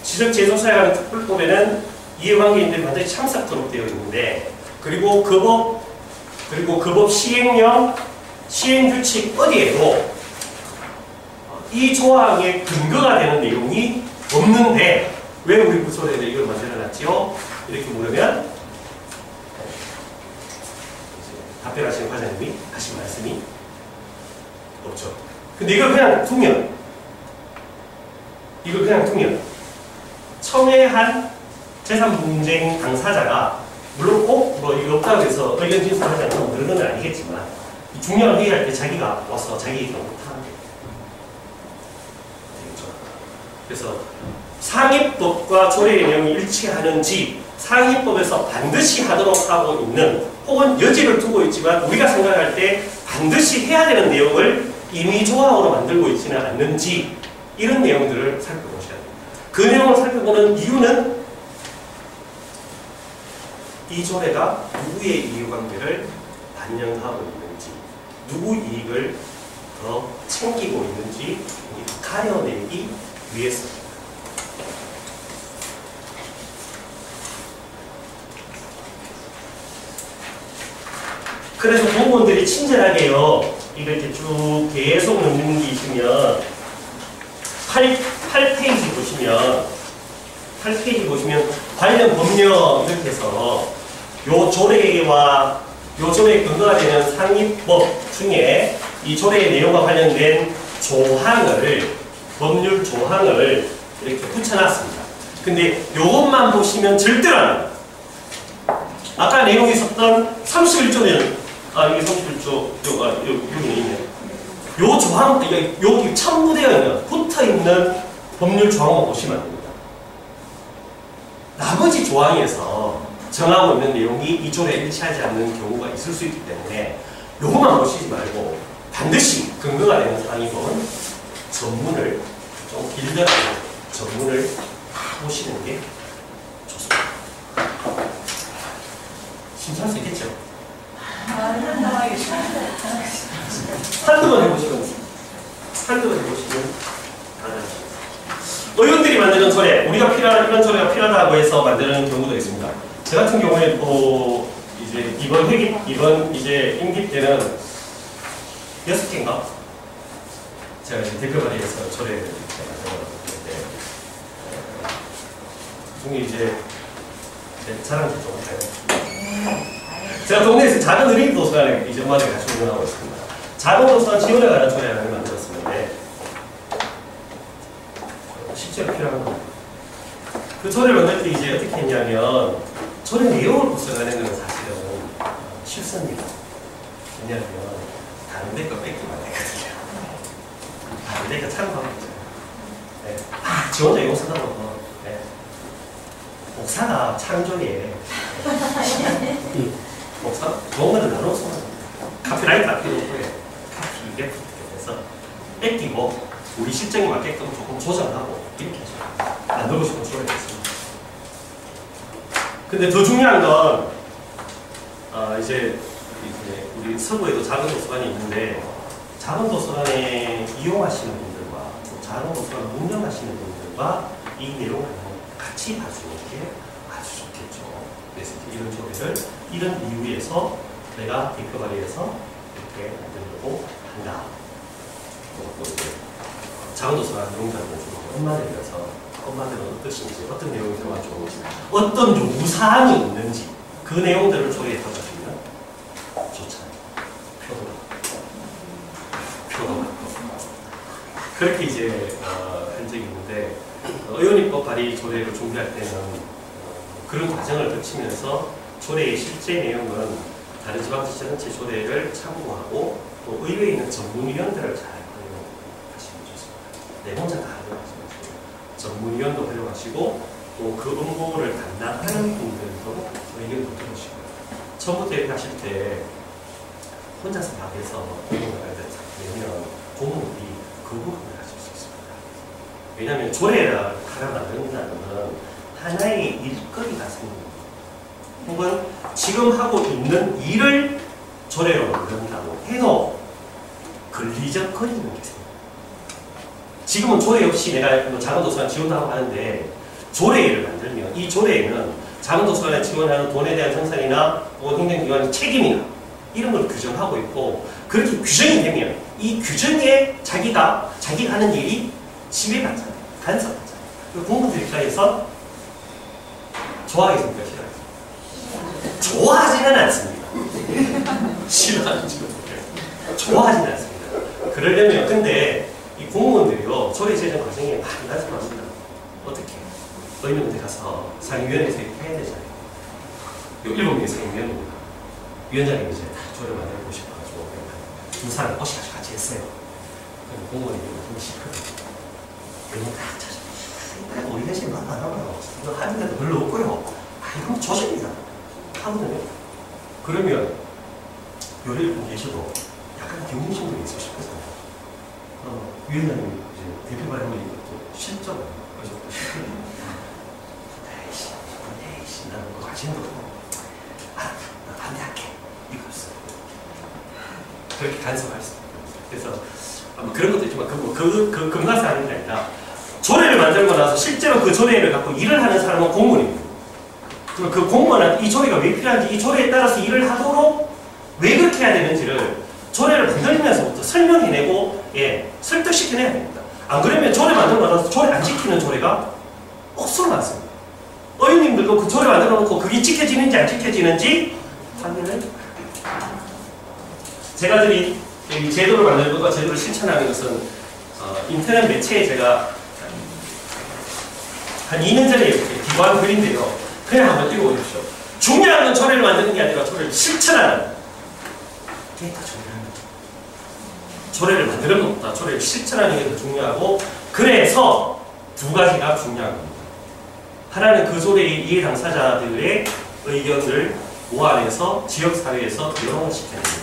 지적재조사에 관한 특별법에는 이해관계인들이 반드시 참석하도록 되어 있는데 그리고 그 법 시행령, 시행규칙 어디에도 이 조항의 근거가 되는 내용이 없는데 왜 우리 부서에서 이걸 만들어놨지요? 이렇게 물으면 답변하시는 과장님이 하신 말씀이 없죠. 근데 이걸 그냥 두면 첨예한 재산 분쟁 당사자가 물론 꼭 뭐 이거 없다고 해서 의견 진술하지 않으면 그런 건 아니겠지만 중요한 회의할 때 자기가 와서 자기 얘기를 못하는 게 되겠죠. 그래서 상위법과 조례의 내용이 일치하는지 상위법에서 반드시 하도록 하고 있는 혹은 여지를 두고 있지만 우리가 생각할 때 반드시 해야 되는 내용을 임의 조항으로 만들고 있지는 않는지 이런 내용들을 살펴보셔야 됩니다. 그 내용을 살펴보는 이유는 이 조례가 누구의 이해관계를 반영하고 있는지 누구 이익을 더 챙기고 있는지 가려내기 위해서 그래서 공무원들이 친절하게요 이걸 이렇게 쭉 계속 넘기시면 8페이지 보시면 관련 법령 이렇게 해서 요 조례에 근거가 되는 상위법 중에 이 조례의 내용과 관련된 법률 조항을 이렇게 붙여놨습니다. 근데 요것만 보시면 절대로 안 돼요. 아까 내용이 있었던 31조는 이게 31조 여기 있네요. 요 조항 여기 첨부되어 있는 붙어있는 법률 조항만 보시면 안 됩니다. 나머지 조항에서 정하고 있는 내용이 이 조례에 일치하지 않는 경우가 있을 수 있기 때문에 요것만 보시지 말고 반드시 근거가 되는 상위법은 전문을 좀 길더라도 전문을 보시는 게 좋습니다. 심사할 수 있겠죠? 한두 번 해보시면 가능하십니다. 의원들이 만드는 조례, 우리가 이런 조례가 필요하다고 해서 만드는 경우도 있습니다. 저 같은 경우에 이제 이번 이제 임기 때는 6개인가? 제가 이제 대표 발의해서 조례를 만들었는데 중에 이제 자랑 좀 할까요? 제가 동네에서 작은 의뢰인 도서관을 이제 엄마들이 같이 운영하고 있습니다. 작은 도서관 지원에 관한 조례를 만들었었는데 실제로 필요한 겁니다. 그 조례를 만들 때 이제 어떻게 했냐면 조례 내용을 구성하는 건 사실은 실수입니다. 왜냐하면 다른 데 거 뺏기면 안 되거든요. 다른 데 거 참고하면 되잖아요. 네. 지 혼자 이거 쓰다보고 네. 목사가 창조에 목사 좋은 거는 나눠서 카피라이트 아끼고 카피 이게 해서 뺏기고 우리 실정에 맞게끔 조금 조정하고 이렇게 해서 만들고 싶은 조례가 있습니다. 근데 더 중요한 건 이제 우리 서구에도 작은 도서관이 있는데 작은 도서관에 이용하시는 분들과 또 작은 도서관 운영하시는 분들과 이 내용을 같이 봐주는 게 아주 좋겠죠. 그래서 이런 조례를 이런 이유에서 내가 대표 발의해서 이렇게 만들려고 한다. 또 이제 작은 도서관 운영자를 엄마들은 어떠신지, 어떤 내용이 들어가 좋은지, 어떤 요구사항이 있는지 그 내용들을 조례에 담아주면 좋잖아요. 표도 많고 그렇게 이제 한 적이 있는데 의원입법 발의 조례를 준비할 때는 그런 과정을 거치면서 조례의 실제 내용은 다른 지방자치단체 조례를 참고하고 또 의회에 있는 전문위원들을 잘 활용하시면 좋습니다. 내 혼자 다 하려고 하지 마시고 전문위원도 활용하시고 또 그 업무를 담당하는 분들도 의견도 들으시고요. 처음부터 이렇게 하실 때 혼자서 나가서 공무원을 내면 공무원이 거부감을 가질 수 있습니다. 왜냐하면 조례를 하나 만든다는 것은 하나의 일거리가 생깁니다. 혹은 지금 하고 있는 일을 조례로 만든다고 해도 권리적 거리는 게 생깁니다. 지금은 조례 없이 내가 자문도서관 지원도 하고 하는데 조례를 만들면 이 조례에는 자문도서관에 지원하는 돈에 대한 정산이나 행정기관의 책임이나 이런 걸 규정하고 있고 그렇게 규정이 되면 이 규정에 자기가 하는 일이 지배받잖아요. 간섭받잖아요. 공무원들 입장에서 좋아하겠습니까? 싫어하겠습니까? 좋아하지는 않습니다. 싫어하는지도 모르겠어요. 좋아하지는 않습니다. 그러려면 근데 이 공무원들이요 조례 제정 과정에 많이 간섭합니다. 어떻게? 의원님한테 가서 상임위원회에서 이렇게 해야 되잖아요. 요 7명의 상임위원입니다. 위원장님이 이제 다 조례 만들고 싶어가지고 두 사람 오셔가지고 같이 했어요. 그럼 공무원이 이거 싫거든요. 의원님 다 찾아요. 우리가 지금 안 하고요. 이거 하는 데도 별로 없고요. 이건 조직입니다. 하거든요. 그러면 요리를 보고 계셔도 약간 경쟁심도 있으실 거잖아요. 위원장님이 이제 대표 발언을 이것도 실적을 그것도 싫거든요. 에이씨, 나는 그거 관심도 없고. 나 반대할게. 이거였어요. 그렇게 간섭할 수 있어요. 그래서 그런 것도 있지만 그것을 하는 게 아니라 조례를 만들고 나서 실제로 그 조례를 갖고 일을 하는 사람은 공무원입니다. 그럼 그 공무원은 이 조례가 왜 필요한지 이 조례에 따라서 일을 하도록 왜 그렇게 해야 되는지를 조례를 만들면서부터 설명해내고 설득시켜내야 됩니다. 안 그러면 조례 만들고 나서 조례 안 지키는 조례가 억수로 많습니다. 의원님들도 그 조례 만들어 놓고 그게 지켜지는지 안 지켜지는지 확인을 제가 드린 이 제도를 만드는 것과 제도를 실천하는 것은 인터넷 매체에 제가 한 2년 전에 이렇게 기고한 글인데요. 그냥 한번 읽어보십시오. 중요한 건 조례를 만드는 게 아니라 조례를 실천하는 게 더 중요한 거죠. 조례를 만드는 것보다 조례를 실천하는 게 더 중요하고 그래서 두 가지가 중요한 겁니다. 하나는 그 조례의 이해 당사자들의 의견을 모아내서 지역사회에서 조정을 시켜냅니다.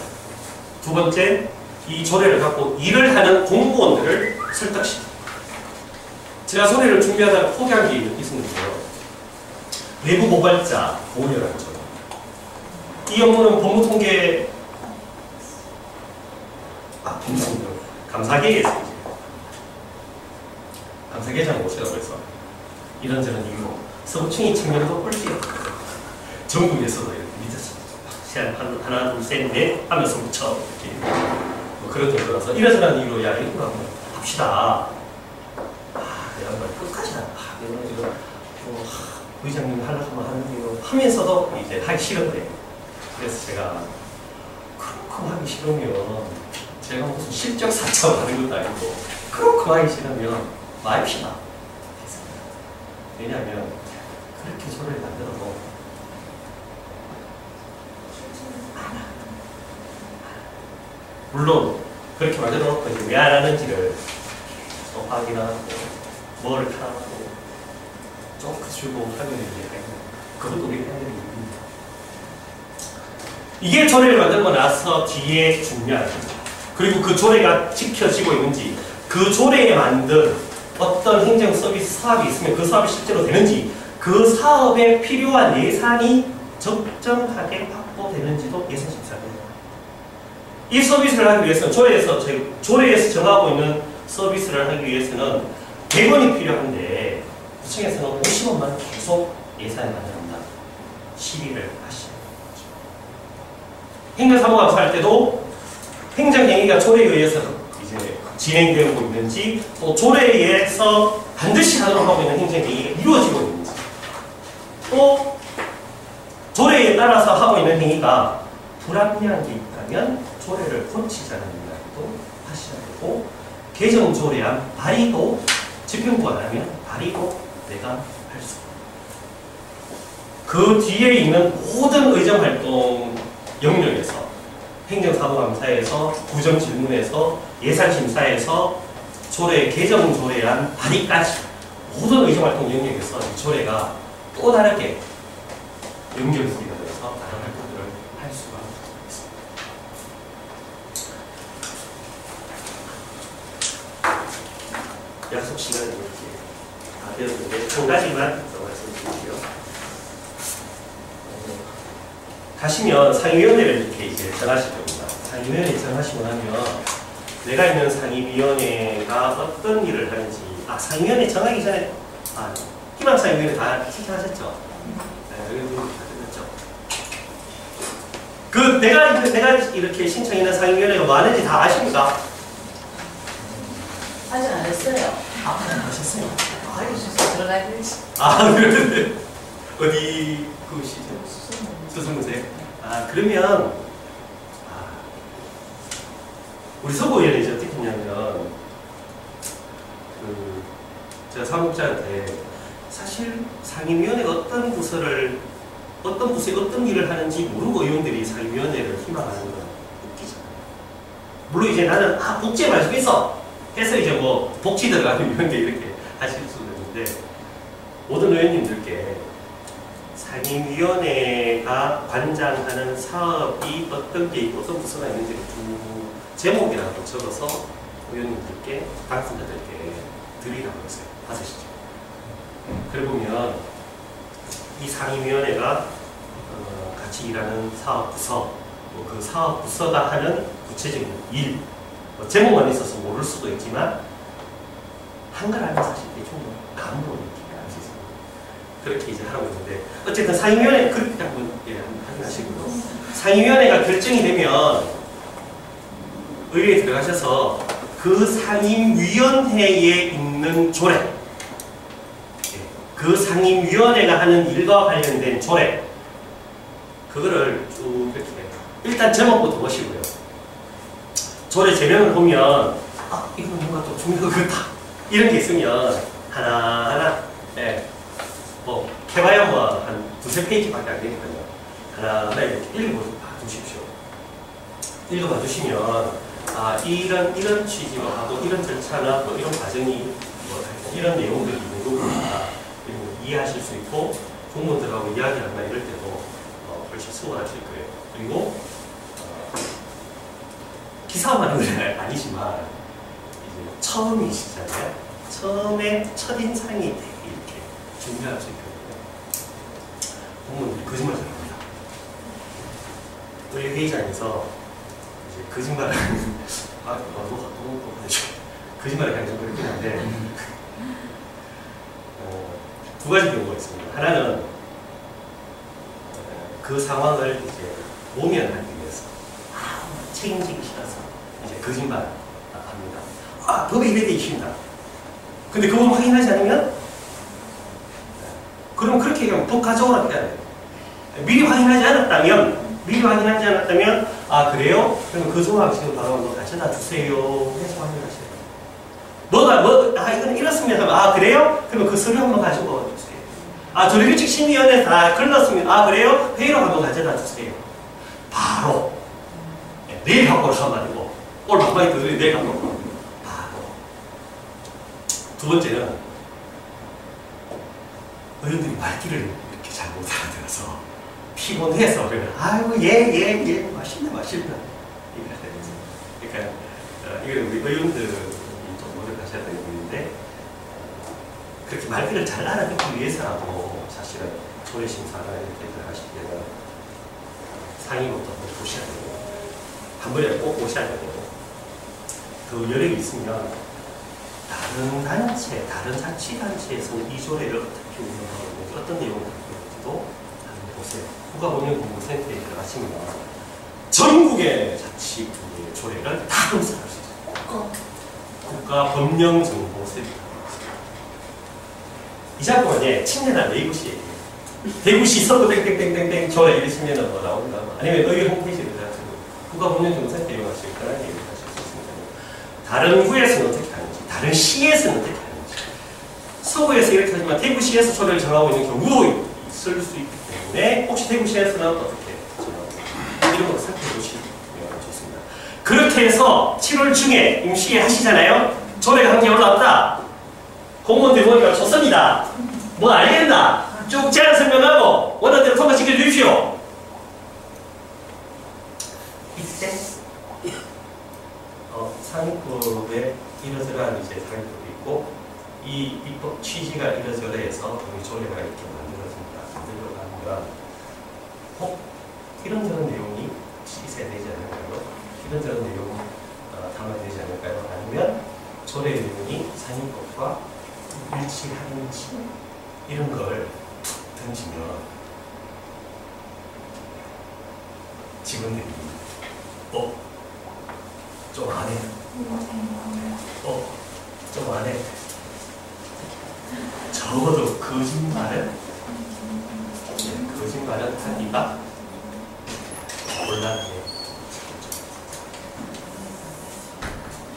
두 번째, 이 조례를 갖고 일을 하는 공무원들을 설득시킵니다. 제가 조례를 준비하다가 포기한 게 있었는데요. 외부 모발자 보호료라는 조례. 이 업무는 법무통계 감사계에서 감사계장 오시라고 해서 이런저런 이유로 서구청이 청년도 꼴찌였거든요. 전국에서도 밑에서 하나 둘 셋 넷 하면서 붙여 이렇게 뭐 그런 정도라서 이런저런 이유로 야 이거 한번 합시다. 내가 말 끝까지 이거 의장님 하려고 하면 하는데요 하면서도 이제 하기 싫은데 그래서 제가 그렇게 하기 싫으면 제가 무슨 실적 사차로 하는 것도 아니고 그렇게 하기 싫으면 마입시다. 왜냐하면 그렇게 조례를 만들어도 물론 그렇게 만들어놓고 왜 안 하는지를 또 확인하고 뭘 타고 쫑크 주고 하면 이제 그것도 우리가 해야 되는 일입니다. 이게 조례를 만들고 나서 뒤에 중요한 겁니다. 그리고 그 조례가 지켜지고 있는지 그 조례에 만든 어떤 행정 서비스 사업이 있으면 그 사업이 실제로 되는지 그 사업에 필요한 예산이 적정하게 확보되는지도 예산 심사합니다. 이 서비스를 하기 위해서는 조례에서 정하고 있는 서비스를 하기 위해서는 100원이 필요한데 구청에서는 50원만 계속 예산을 마련한다. 시비를 하시는 거죠. 행정사무감사 할 때도 행정행위가 조례에 의해서 이제 진행되고 있는지 또 조례에 의해서 반드시 하도록 하고 있는 행정행위가 이루어지고 있는지 또 조례에 따라서 하고 있는 행위가 불합리한 게 있다면 조례를 고치자는 이야기도 하셔야 되고 개정조례안 발의도 집행부 안 하면 발의도 내가 할 수 있고 그 뒤에 있는 모든 의정활동 영역에서 행정사무감사에서 구정질문에서 예산심사에서 조례 개정조례안 발의까지 모든 의정활동 영역에서 이 조례가 또 다르게 연결고리가 되어서 다른 활동들을 할 수가 있습니다. 약속 시간이 이렇게 다 되었는데 한 가지만 더 말씀드릴게요. 가시면 상임위원회를 이렇게 이제 정하실 겁니다. 상임위원회 정하시고 나면 내가 있는 상임위원회가 어떤 일을 하는지 상임위원회 정하기 전에 희망상임위원회 다 신청하셨죠? 네, 여기 다 끝났죠? 내가 이렇게 신청했는 상임위원회가 뭐 하는지 다 아십니까? 아직 안 했어요. 안 하셨어요? 알려주세요. 들어가야 되지. 그런데 어디 그시죠? 수성구세요? 그러면 우리 서구위원회에서 어떻게 했냐면 제가 사무국장한테 사실 상임위원회가 어떤 부서에 어떤 일을 하는지 모르고 의원들이 상임위원회를 희망하는 건 웃기잖아요. 물론 이제 나는 복지에 관심 있어 해서 이제 뭐 복지 들어가는 위원회 이렇게 하실 수도 있는데 모든 의원님들께 상임위원회가 관장하는 사업이 어떤 게 있고 어떤 부서가 있는지 제목이라도 적어서 의원님들께 당선자들께 드리라고 했어요. 받으시죠. 그래 보면 이 상임위원회가 같이 일하는 사업부서 그 사업부서가 하는 구체적인 일 제목만 있어서 모를 수도 있지만 한글 알면 사실 대충 감으로 이렇게 알 수 있습니다. 그렇게 이제 하라고 했는데 어쨌든 상임위원회 그렇게 한번 확인하시고요. 상임위원회가 결정이 되면 의회에 들어가셔서 그 상임위원회에 있는 조례 그 상임위원회가 하는 일과 관련된 조례 그거를 쭉 이렇게 일단 제목부터 보시고요. 조례 제명을 보면 이건 뭔가 또 중요한 것 같다 이런 게 있으면 하나하나 뭐 해봐야 뭐 한 두세 페이지밖에 안 되니까요. 하나하나 이렇게 읽어봐 주십시오. 읽어봐 주시면 이런 취지로 하고 이런 절차나 뭐 이런 과정이 뭐 이런 내용들이 있는 거구나 이해하실 수 있고 공무원들하고 이야기한다 이럴 때도 훨씬 수월하실 거예요. 그리고 기사만 하는 건 아니지만 이제 처음이시잖아요. 처음에 첫인상이 되게 이렇게 중요할 수 있거든요. 공무원들이 거짓말을 합니다. 우리 회의장에서 이제 거짓말을 하는 거짓말을 하는 좀 그렇긴 한데 두 가지 경우가 있습니다. 하나는 그 상황을 이제 모면하기 위해서 책임지기 싫어서 이제 거짓말 합니다. 법에 이래 돼 있습니다. 근데 그걸 확인하지 않으면 그러면 그렇게 얘기하면 법 가져오라고 해야 돼요. 미리 확인하지 않았다면 그래요? 그러면 그 조항 지금 바로 가져다 주세요 해서 확인하셔야 돼요. 이건 이렇습니다 하면 그래요? 그러면 그 서류 한번 가지고 주세요. 조례규칙심의위원회 다 걸렀습니다. 그래요? 회의로 한번 가져다 주세요. 바로 내일 갖고 오라고 아니고 오늘 막방에 들으니 내일 갖고 오라고 바로. 두 번째는 의원들이 말귀를 이렇게 잘 못 알아들어서 피곤해서 그러면 예 맛있네 이렇게 해야 되죠. 그러니까 이건 우리 의원들이 좀 노력하셔야 되는 부분인데 그렇게 말귀를 잘 알아듣기 위해서라도 사실은 조례심사나 이렇게 들어가실 때는 상임부터 보셔야 되고 한 번에 꼭 오셔야 되고 그 여력이 있으면 다른 단체, 다른 자치단체에서는 이 조례를 어떻게 운영하고 있는지 어떤 내용을 갖고 있는지도 한번 보세요. 국가법령공부센터에 들어가시면 전국의 자치구의 조례를 다 검색할 수 있어요. 국가법령정보센터. 이 작품은 친절한 네이버시예요. 대구시 서구 땡땡땡땡땡 조례 이러시면 뭐 나옵니다. 아니면 의회 홈페이지를 들어가시고 국가법령정보센터 이용하실 거나 얘기를 하실 수 있습니다. 다른 구에서는 어떻게 하는지, 다른 시에서는 어떻게 하는지. 서구에서 이렇게 하지만 대구시에서 조례를 정하고 있는 경우도 있을 수 있기 때문에 혹시 대구시에서는 어떻게 정하고 이런 걸 살펴보시면 좋습니다. 그렇게 해서 7월 중에 임시회 하시잖아요. 조례가 한 개 올라왔다. 공무원들 보니까 좋습니다. 뭐 알겠나? 쭉 제안 설명하고 원하대로 통과시켜 주십시오. 이때 상급에 이러저러한 이제 상급이 있고 이 입법 취지가 이래저래 해서 우리 조례가 이렇게 만들어집니다. 만들려고 하면 혹 이런저런 내용이 있어야 되지 않을까요? 이런저런 내용이 담아야 되지 않을까요? 아니면 조례 내용이 상임법과 일치하는지 이런 걸 던지면 직원들이 좀 안 해. 좀 안 해. 적어도 거짓말은 하기가 곤란해요.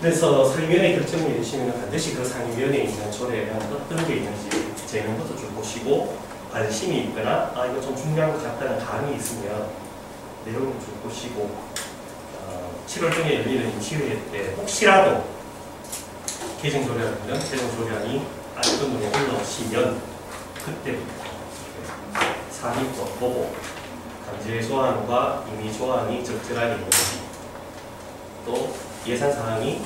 그래서 상임위원회 결정을 내리시면 반드시 그 상임위원회에 있는 조례에 어떤 게 있는지 제명부터 좀 보시고 관심이 있거나 이거 좀 중요한 것 같다는 감이 있으면 내용을 좀 보시고 7월 중에 열리는 임시회의 때 혹시라도 개정조례안이면 개정조례안이 안건으로 올라오시면 그때부터 상임법 보고 강제 조항과 임의 조항이 적절하게 있는지 또 예산 사항이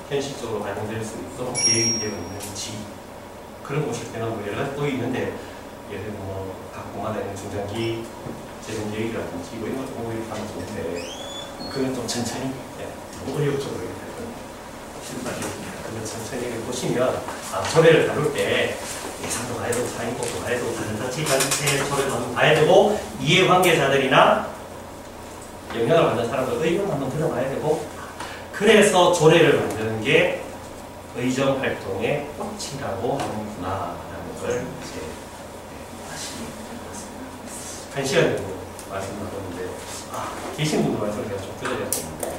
현실적으로 반영될 수 있도록 계획이 되어 있는지 그런 것일 때는 뭐 여러 가지 또 있는데 예를 들면 각 공마다 있는 중장기 재정 계획이라든지 이런 것도 보고 하면 좋은데 그건 좀 천천히 너무 의욕적으로 이렇게 그건 천천히 보시면 조례를 다룰 때 예산도 봐야 되고 상임법도 봐야 되고 다른 자치단체 조례도 한번 봐야 되고 이해관계자들이나 영향을 받는 사람들 의견 한번 들어봐야 되고 그래서 조례를 만드는 게 의정활동의 꽃이라고 하는구나라는 걸 이제 아시면 한 시간 정도 말씀 나눴는데 계신 분들 말씀을 제가 좀 드려야 되는데